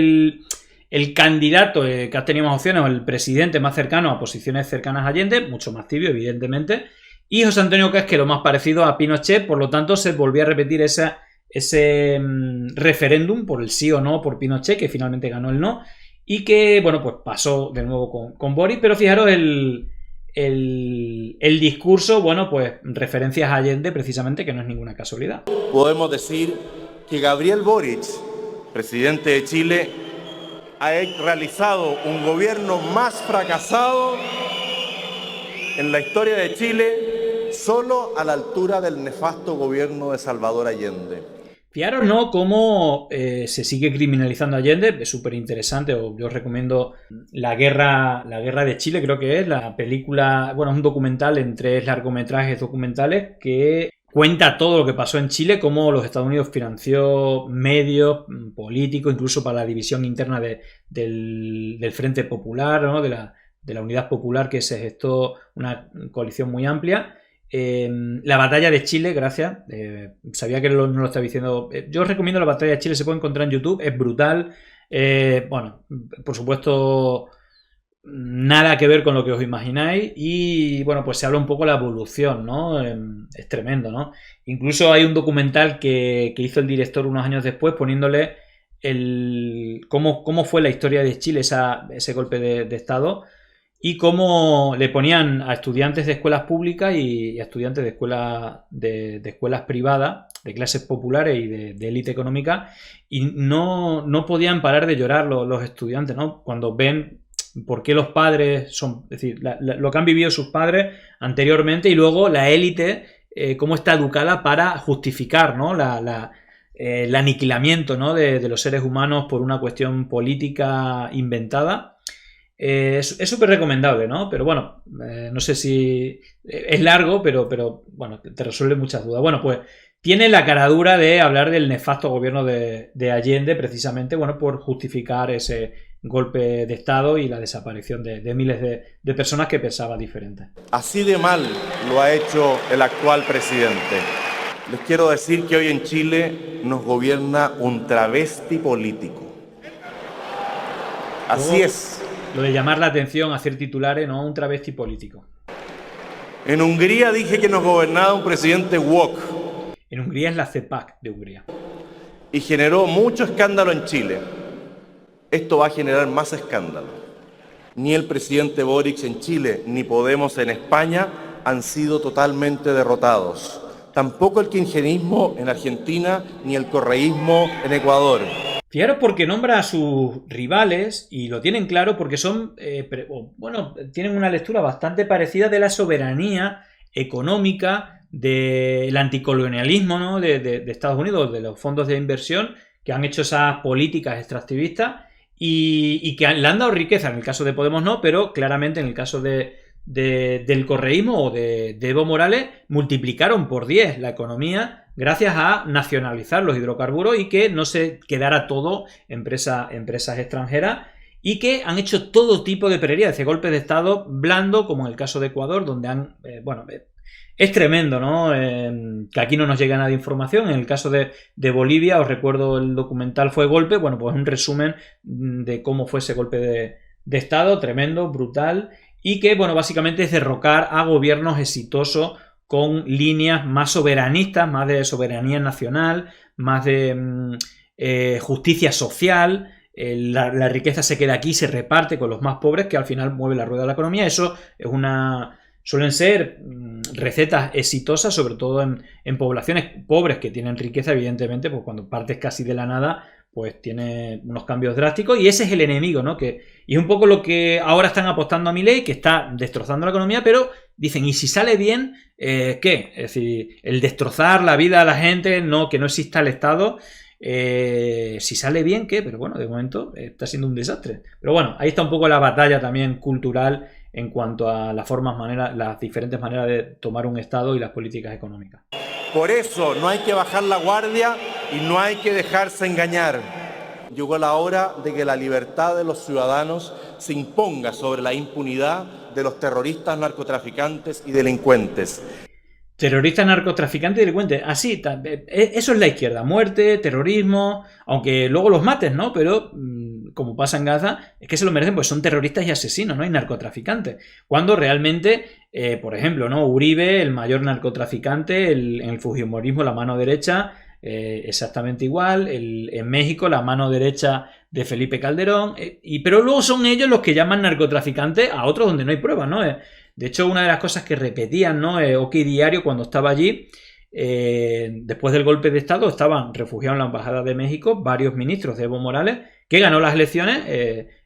el candidato que ha tenido más opciones, o el presidente más cercano a posiciones cercanas a Allende, mucho más tibio evidentemente, y José Antonio Caz, que lo más parecido a Pinochet. Por lo tanto se volvió a repetir ese referéndum por el sí o no por Pinochet, que finalmente ganó el no, y que, bueno, pues pasó de nuevo con Boric. Pero fijaros el discurso, bueno, pues referencias a Allende precisamente, que no es ninguna casualidad. Podemos decir que Gabriel Boric, presidente de Chile, ha realizado un gobierno más fracasado en la historia de Chile, solo a la altura del nefasto gobierno de Salvador Allende. Fijaros, ¿no?, cómo se sigue criminalizando a Allende. Es súper interesante. Yo os recomiendo la guerra de Chile, creo que es la película, bueno, es un documental en 3 largometrajes documentales que cuenta todo lo que pasó en Chile, cómo los Estados Unidos financió medios políticos, incluso para la división interna del Frente Popular, ¿no?, de la Unidad Popular, que se gestó una coalición muy amplia. La batalla de Chile, gracias, sabía que no lo estaba diciendo. Yo os recomiendo la batalla de Chile, se puede encontrar en YouTube, es brutal. Bueno, por supuesto, nada que ver con lo que os imagináis. Y bueno, pues se habla un poco de la evolución, ¿no? Es tremendo, ¿no? Incluso hay un documental que hizo el director unos años después, poniéndole cómo fue la historia de Chile, ese golpe de Estado, y cómo le ponían a estudiantes de escuelas públicas y a estudiantes de escuelas privadas, de clases populares y de élite económica, y no podían parar de llorar los estudiantes, ¿no? Cuando ven por qué los padres son, es decir, lo que han vivido sus padres anteriormente, y luego la élite, cómo está educada para justificar, ¿no?, el aniquilamiento, ¿no?, de los seres humanos por una cuestión política inventada. Es súper recomendable, ¿no? Pero bueno, no sé si es largo, pero bueno, te resuelve muchas dudas. Bueno, pues tiene la caradura de hablar del nefasto gobierno de Allende, precisamente, bueno, por justificar ese golpe de Estado y la desaparición de miles de personas que pensaban diferente. Así de mal lo ha hecho el actual presidente. Les quiero decir que hoy en Chile nos gobierna un travesti político. Así es. Lo de llamar la atención, hacer titulares, no un travesti político. En Hungría dije que nos gobernaba un presidente woke. En Hungría es la CEPAC de Hungría. Y generó mucho escándalo en Chile. Esto va a generar más escándalo. Ni el presidente Boric en Chile, ni Podemos en España han sido totalmente derrotados. Tampoco el kirchnerismo en Argentina, ni el correísmo en Ecuador. Fijaros, porque nombra a sus rivales y lo tienen claro, porque son, bueno, tienen una lectura bastante parecida de la soberanía económica, del anticolonialismo, ¿no?, de Estados Unidos, de los fondos de inversión que han hecho esas políticas extractivistas y que le han dado riqueza. En el caso de Podemos no, pero claramente en el caso del correísmo o de Evo Morales multiplicaron por 10 la economía gracias a nacionalizar los hidrocarburos y que no se quedara todo empresas extranjeras, y que han hecho todo tipo de perrerías, de golpes de Estado blando, como en el caso de Ecuador, donde han Es tremendo, ¿no? Que aquí no nos llega nada de información. En el caso de Bolivia, os recuerdo el documental Fue Golpe, bueno, pues un resumen de cómo fue ese golpe de Estado, tremendo, brutal, y que, bueno, básicamente es derrocar a gobiernos exitosos con líneas más soberanistas, más de soberanía nacional, más de justicia social. La riqueza se queda aquí, se reparte con los más pobres, que al final mueve la rueda de la economía. Eso es suelen ser recetas exitosas, sobre todo en poblaciones pobres que tienen riqueza, evidentemente, pues cuando partes casi de la nada, pues tiene unos cambios drásticos, y ese es el enemigo, ¿no? Y es un poco lo que ahora están apostando a Milei, que está destrozando la economía, pero dicen, ¿y si sale bien, qué? Es decir, el destrozar la vida a la gente, que no exista el Estado, si sale bien, ¿qué? Pero bueno, de momento está siendo un desastre. Pero bueno, ahí está un poco la batalla también cultural en cuanto a las diferentes maneras de tomar un Estado y las políticas económicas. Por eso no hay que bajar la guardia y no hay que dejarse engañar. Llegó la hora de que la libertad de los ciudadanos se imponga sobre la impunidad de los terroristas, narcotraficantes y delincuentes. Terroristas, narcotraficantes y delincuentes. Así, eso es la izquierda. Muerte, terrorismo, aunque luego los maten, ¿no? Pero, como pasa en Gaza, es que se lo merecen, pues son terroristas y asesinos, ¿no? Y narcotraficantes. Cuando realmente, por ejemplo, ¿no? Uribe, el mayor narcotraficante, en el fujimorismo, la mano derecha, exactamente igual. En México, la mano derecha de Felipe Calderón. Pero luego son ellos los que llaman narcotraficantes a otros donde no hay pruebas, ¿no? De hecho, una de las cosas que repetían, ¿no? OK Diario, cuando estaba allí, después del golpe de Estado, estaban refugiados en la Embajada de México varios ministros de Evo Morales, que ganó las elecciones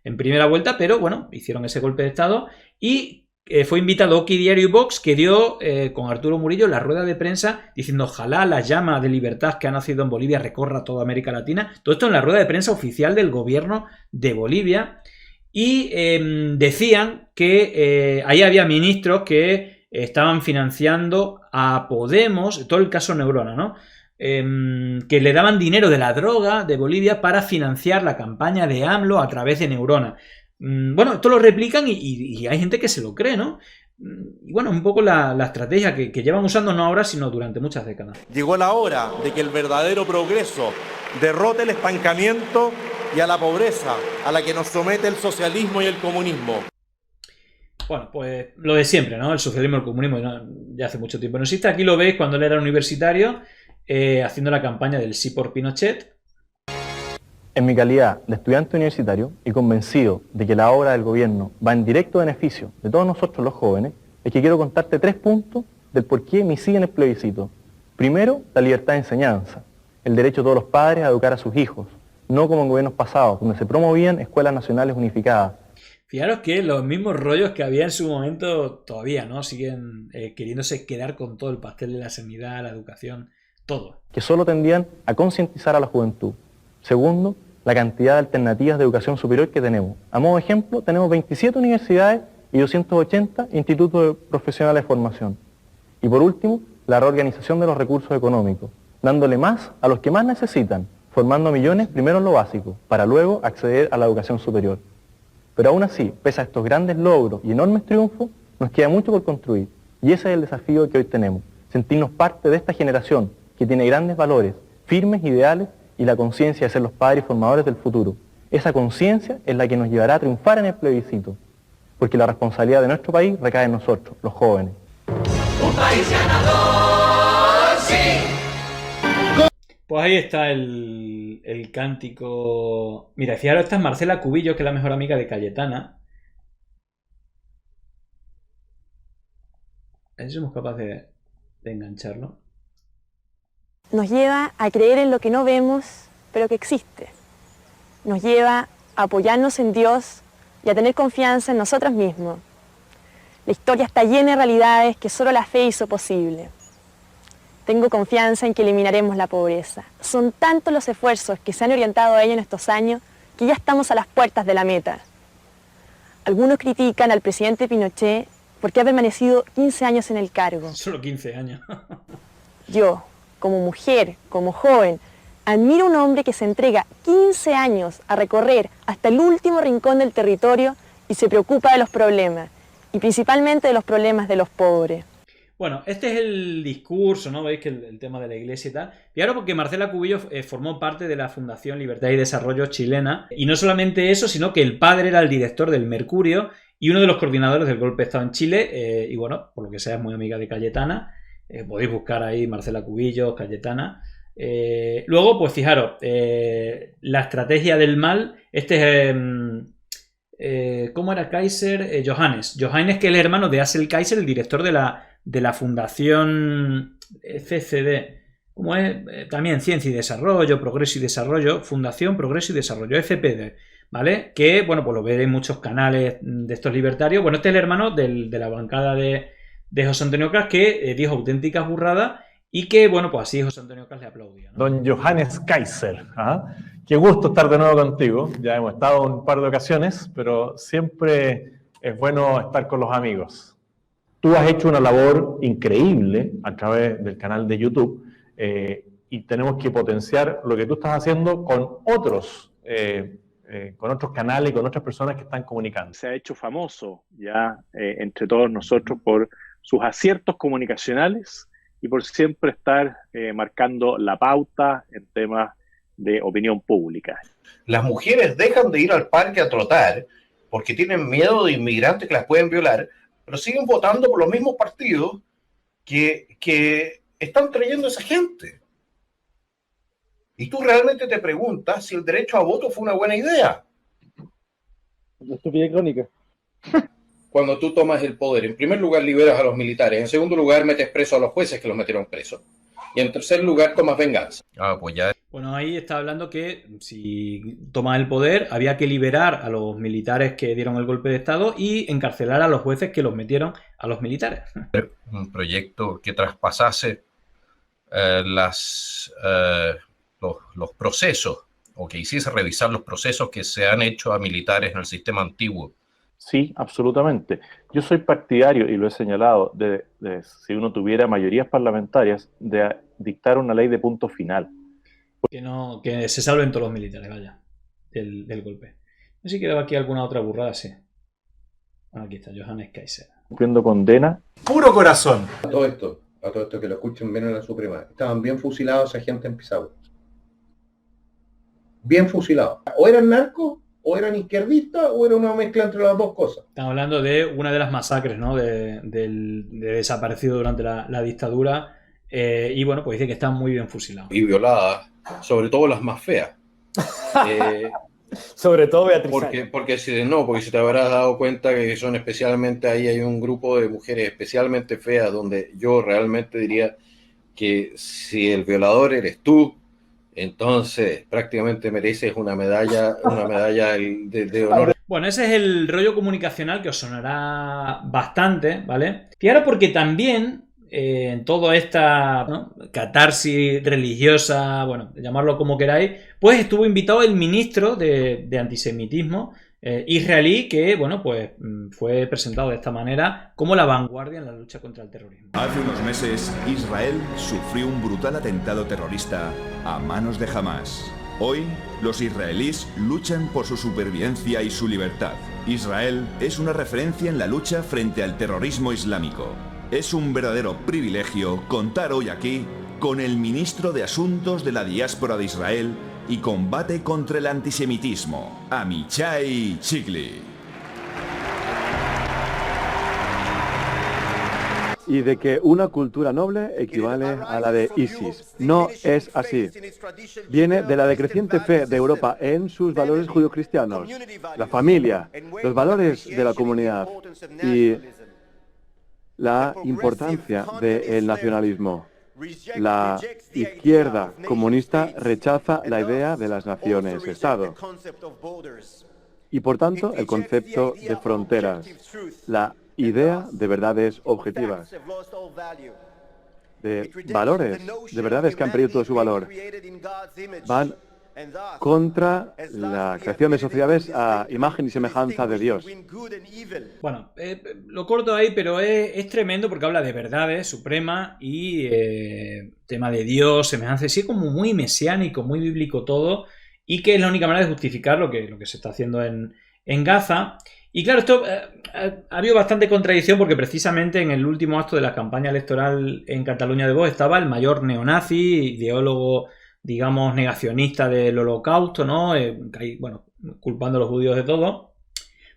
en primera vuelta, pero bueno, hicieron ese golpe de Estado, y fue invitado OK Diario y Vox, que dio con Arturo Murillo la rueda de prensa diciendo: ojalá la llama de libertad que ha nacido en Bolivia recorra toda América Latina. Todo esto en la rueda de prensa oficial del gobierno de Bolivia. Y decían que ahí había ministros que estaban financiando a Podemos, todo el caso Neurona, ¿no? Que le daban dinero de la droga de Bolivia para financiar la campaña de AMLO a través de Neurona. Bueno, esto lo replican y hay gente que se lo cree, ¿no? Y bueno, un poco la estrategia que llevan usando no ahora, sino durante muchas décadas. Llegó la hora de que el verdadero progreso derrote el estancamiento y a la pobreza a la que nos somete el socialismo y el comunismo. Bueno, pues lo de siempre, ¿no? El socialismo y el comunismo ya hace mucho tiempo no existe. Aquí lo veis cuando él era universitario, haciendo la campaña del sí por Pinochet. En mi calidad de estudiante universitario y convencido de que la obra del gobierno va en directo beneficio de todos nosotros los jóvenes, es que quiero contarte 3 puntos del por qué me siguen el plebiscito. Primero, la libertad de enseñanza, el derecho de todos los padres a educar a sus hijos, no como en gobiernos pasados, donde se promovían escuelas nacionales unificadas. Fijaros que los mismos rollos que había en su momento todavía, ¿no? Siguen queriéndose quedar con todo el pastel de la sanidad, la educación, todo. Que solo tendían a concientizar a la juventud. Segundo, la cantidad de alternativas de educación superior que tenemos. A modo de ejemplo, tenemos 27 universidades y 280 institutos profesionales de formación. Y por último, la reorganización de los recursos económicos, dándole más a los que más necesitan, formando millones primero en lo básico, para luego acceder a la educación superior. Pero aún así, pese a estos grandes logros y enormes triunfos, nos queda mucho por construir. Y ese es el desafío que hoy tenemos, sentirnos parte de esta generación que tiene grandes valores, firmes ideales y la conciencia de ser los padres y formadores del futuro. Esa conciencia es la que nos llevará a triunfar en el plebiscito, porque la responsabilidad de nuestro país recae en nosotros, los jóvenes. Un país ganador, sí. Pues ahí está el cántico. Mira, fijaros, esta es Marcela Cubillo, que es la mejor amiga de Cayetana. A ver si somos capaces de engancharlo. Nos lleva a creer en lo que no vemos, pero que existe. Nos lleva a apoyarnos en Dios y a tener confianza en nosotros mismos. La historia está llena de realidades que solo la fe hizo posible. Tengo confianza en que eliminaremos la pobreza. Son tantos los esfuerzos que se han orientado a ella en estos años que ya estamos a las puertas de la meta. Algunos critican al presidente Pinochet porque ha permanecido 15 años en el cargo. Solo 15 años. Yo, como mujer, como joven, admiro a un hombre que se entrega 15 años a recorrer hasta el último rincón del territorio y se preocupa de los problemas, y principalmente de los problemas de los pobres. Bueno, este es el discurso, ¿no? Veis que el tema de la iglesia y tal. Y ahora porque Marcela Cubillo formó parte de la Fundación Libertad y Desarrollo chilena. Y no solamente eso, sino que el padre era el director del Mercurio y uno de los coordinadores del golpe de Estado en Chile. Y bueno, por lo que sea, es muy amiga de Cayetana. Podéis buscar ahí Marcela Cubillo, Cayetana. Luego, pues fijaros, la estrategia del mal. Este es... ¿cómo era Kaiser? Johannes. Johannes, que es el hermano de Axel Kaiser, el director de la Fundación FCD, como es también Ciencia y Desarrollo, Progreso y Desarrollo, Fundación Progreso y Desarrollo, FPD, ¿vale? Que, bueno, pues lo veréis en muchos canales de estos libertarios. Bueno, este es el hermano de la bancada de José Antonio Caz, que dijo auténticas burradas y que, bueno, pues así José Antonio Caz le aplaudía, ¿no? Don Johannes Kaiser, ¿ah? Qué gusto estar de nuevo contigo. Ya hemos estado un par de ocasiones, pero siempre es bueno estar con los amigos. Tú has hecho una labor increíble a través del canal de YouTube y tenemos que potenciar lo que tú estás haciendo con otros canales y con otras personas que están comunicando. Se ha hecho famoso ya entre todos nosotros por sus aciertos comunicacionales y por siempre estar marcando la pauta en temas de opinión pública. Las mujeres dejan de ir al parque a trotar porque tienen miedo de inmigrantes que las pueden violar, pero siguen votando por los mismos partidos que están trayendo a esa gente. Y tú realmente te preguntas si el derecho a voto fue una buena idea. Estupidez crónica. Cuando tú tomas el poder, en primer lugar liberas a los militares, en segundo lugar metes preso a los jueces que los metieron presos, y en tercer lugar tomas venganza. Pues ya. Bueno, ahí está hablando que si tomas el poder había que liberar a los militares que dieron el golpe de Estado y encarcelar a los jueces que los metieron a los militares. Un proyecto que traspasase los procesos, o que hiciese revisar los procesos que se han hecho a militares en el sistema antiguo. Sí, absolutamente. Yo soy partidario, y lo he señalado, de si uno tuviera mayorías parlamentarias, de dictar una ley de punto final. Que se salven todos los militares, vaya, del golpe. No sé si quedaba aquí alguna otra burrada, sí. Bueno, aquí está, Johannes Kaiser. Cumpliendo condena. Puro corazón. A todo esto que lo escuchen bien en la Suprema, estaban bien fusilados esa gente en Pisagua. Bien fusilados. O eran narcos, o eran izquierdistas, o era una mezcla entre las dos cosas. Estamos hablando de una de las masacres, ¿no? de desaparecidos durante la dictadura. Y bueno, pues dice que están muy bien fusilados. Y violadas, sobre todo las más feas. Sobre todo Beatriz. Porque si te habrás dado cuenta que son especialmente, ahí hay un grupo de mujeres especialmente feas, donde yo realmente diría que si el violador eres tú, entonces prácticamente mereces una medalla de honor. Bueno, ese es el rollo comunicacional que os sonará bastante, ¿vale? Y ahora porque también en toda esta, ¿no?, catarsis religiosa, bueno, llamarlo como queráis, pues estuvo invitado el ministro de antisemitismo israelí, que, bueno, pues fue presentado de esta manera como la vanguardia en la lucha contra el terrorismo. Hace unos meses, Israel sufrió un brutal atentado terrorista a manos de Hamás. Hoy, los israelíes luchan por su supervivencia y su libertad. Israel es una referencia en la lucha frente al terrorismo islámico. Es un verdadero privilegio contar hoy aquí con el ministro de Asuntos de la Diáspora de Israel y combate contra el antisemitismo, Amichai Chikli. Y de que una cultura noble equivale a la de ISIS. No es así. Viene de la decreciente fe de Europa en sus valores judio-cristianos, la familia, los valores de la comunidad y la importancia del nacionalismo. La izquierda comunista rechaza la idea de las naciones-estado y, por tanto, el concepto de fronteras, la idea de verdades objetivas, de valores, de verdades que han perdido todo su valor. Van contra la creación de sociedades a imagen y semejanza de Dios. Bueno, lo corto ahí, pero es tremendo porque habla de verdades supremas y tema de Dios, semejanza, sí, como muy mesiánico, muy bíblico todo, y que es la única manera de justificar lo que se está haciendo en Gaza. Y claro, esto ha habido bastante contradicción porque precisamente en el último acto de la campaña electoral en Cataluña de Vox estaba el mayor neonazi, ideólogo, digamos, negacionista del holocausto, ¿no? Bueno, culpando a los judíos de todo.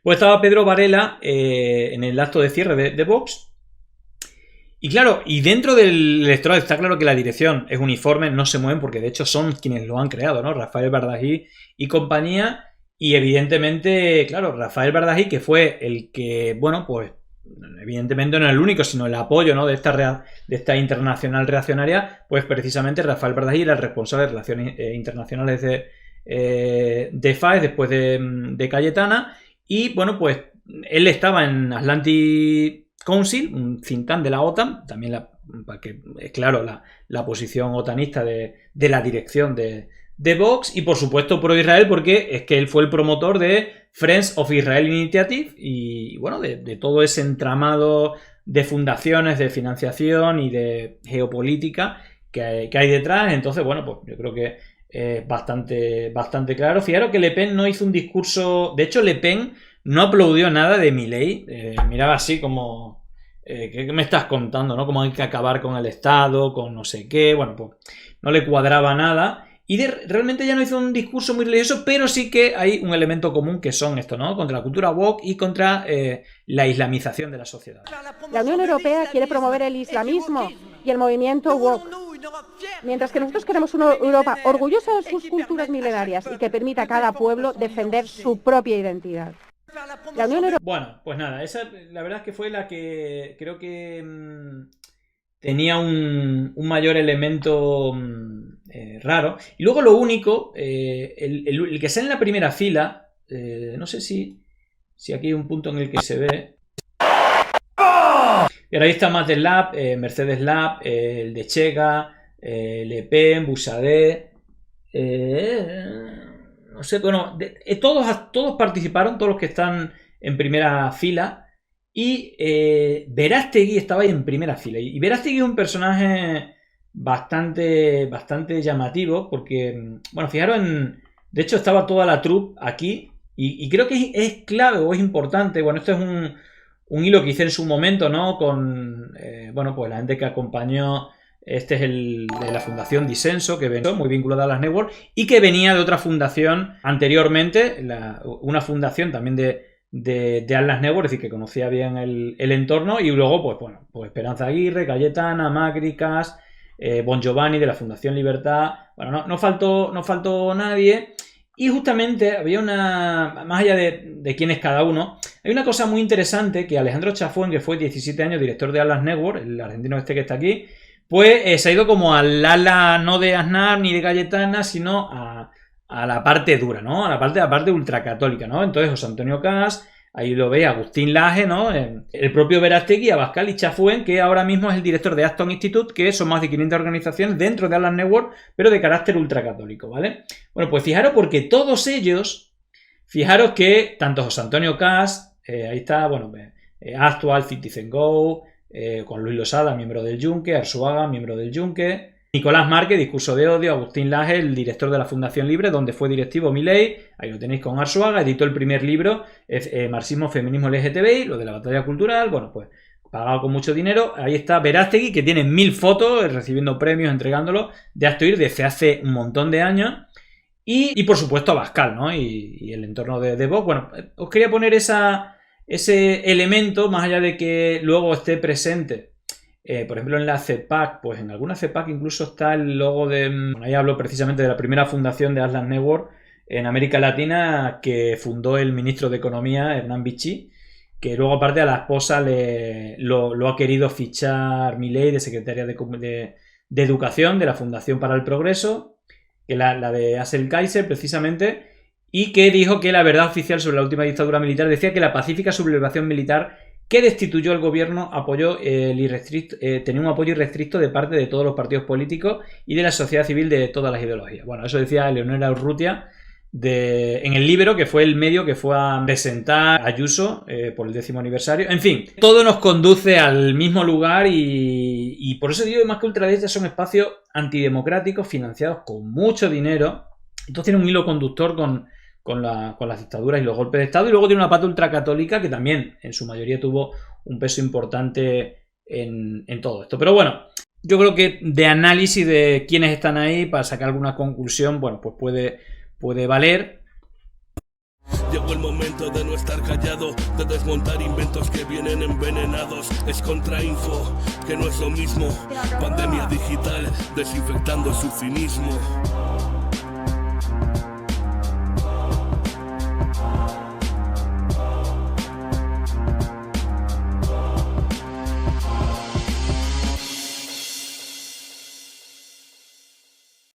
Pues estaba Pedro Varela en el acto de cierre de Vox. Y claro, y dentro del electorado está claro que la dirección es uniforme, no se mueven porque de hecho son quienes lo han creado, ¿no? Rafael Bardají y compañía. Y evidentemente, claro, Rafael Bardají, que fue el que, bueno, pues evidentemente no es el único, sino el apoyo, ¿no?, de esta internacional reaccionaria, pues precisamente Rafael Bardají era el responsable de relaciones internacionales de FAES después de Cayetana. Y bueno, pues él estaba en Atlantic Council, un think tank de la OTAN, también para que es claro la posición otanista de la dirección de Vox, y por supuesto pro Israel porque es que él fue el promotor de Friends of Israel Initiative y bueno, de todo ese entramado de fundaciones, de financiación y de geopolítica que hay detrás. Entonces, bueno, pues yo creo que es bastante claro. Fijaros que Le Pen no hizo un discurso, de hecho Le Pen no aplaudió nada de Milei, miraba así como ¿qué me estás contando, no? Como hay que acabar con el Estado, con no sé qué, bueno, pues no le cuadraba nada. Y realmente ya no hizo un discurso muy religioso, pero sí que hay un elemento común que son esto, ¿no? Contra la cultura woke y contra la islamización de la sociedad. La Unión Europea quiere promover el islamismo y el movimiento woke, mientras que nosotros queremos una Europa orgullosa de sus culturas milenarias y que permita a cada pueblo defender su propia identidad. La Unión Europea... Bueno, pues nada, esa la verdad es que fue la que creo que tenía un mayor elemento raro. Y luego lo único, el que sale en la primera fila, no sé si aquí hay un punto en el que se ve. Y ahora ahí está Matt Lab, Mercedes Lab, el de Chega, Le Pen, Bouchardet, no sé, bueno, todos participaron, todos los que están en primera fila. Y Verástegui estaba ahí en primera fila. Y Verástegui es un personaje bastante llamativo porque, bueno, fijaros de hecho estaba toda la troupe aquí y creo que es clave o es importante. Bueno, esto es un hilo que hice en su momento, ¿no? Con, bueno, pues la gente que acompañó, este es el de la Fundación Disenso, que venía muy vinculada a las networks y que venía de otra fundación anteriormente, una fundación también de Atlas Network, es decir, que conocía bien el entorno. Y luego, pues bueno, pues Esperanza Aguirre, Cayetana, Macri, Cas, Bon Giovanni de la Fundación Libertad. Bueno, no faltó nadie. Y justamente había más allá de quién es cada uno, hay una cosa muy interesante que Alejandro Chafuen, que fue 17 años director de Atlas Network, el argentino este que está aquí, pues se ha ido como al ala no de Aznar ni de Cayetana, sino a la parte dura, ¿no? A la parte ultracatólica, ¿no? Entonces José Antonio Cas, ahí lo ve, Agustín Laje, ¿no? El propio Verástegui, Abascal y Chafuen, que ahora mismo es el director de Acton Institute, que son más de 500 organizaciones dentro de Atlas Network, pero de carácter ultracatólico, ¿vale? Bueno, pues fijaros porque todos ellos, fijaros que tanto José Antonio Cas, ahí está, bueno, Actual, Citizen Go, con Luis Losada, miembro del Yunque, Arzuaga, miembro del Yunque, Nicolás Márquez, Discurso de Odio, Agustín Laje, el director de la Fundación Libre, donde fue directivo Milei, ahí lo tenéis con Arzuaga, editó el primer libro, Marxismo, Feminismo, LGTBI, lo de la batalla cultural, bueno, pues pagado con mucho dinero. Ahí está Verástegui, que tiene 1000 fotos, recibiendo premios, entregándolos, de Actoir desde hace un montón de años. Y por supuesto Abascal, ¿no? Y el entorno de Vox. Bueno, os quería poner ese elemento, más allá de que luego esté presente. Por ejemplo, en la CEPAC, pues en alguna CEPAC incluso está el logo de... Bueno, ahí hablo precisamente de la primera fundación de Atlas Network en América Latina, que fundó el ministro de Economía, Hernán Vichy, que luego aparte a la esposa lo ha querido fichar Milei de secretaria de Educación de la Fundación para el Progreso, que la de Axel Kaiser precisamente, y que dijo que la verdad oficial sobre la última dictadura militar decía que la pacífica sublevación militar que destituyó al gobierno tenía un apoyo irrestricto de parte de todos los partidos políticos y de la sociedad civil de todas las ideologías. Bueno, eso decía Eleonora Urrutia en el Libero, que fue el medio que fue a presentar a Ayuso por el 10º aniversario. En fin, todo nos conduce al mismo lugar y por eso digo que más que ultraderecha son espacios antidemocráticos financiados con mucho dinero. Entonces tiene un hilo conductor con con las dictaduras y los golpes de Estado, y luego tiene una pata ultracatólica que también en su mayoría tuvo un peso importante en todo esto. Pero bueno, yo creo que de análisis de quiénes están ahí para sacar alguna conclusión, bueno, pues puede valer. Llegó el momento de no estar callado, de desmontar inventos que vienen envenenados. Es contrainfo, que no es lo mismo. Pandemia digital, desinfectando su cinismo.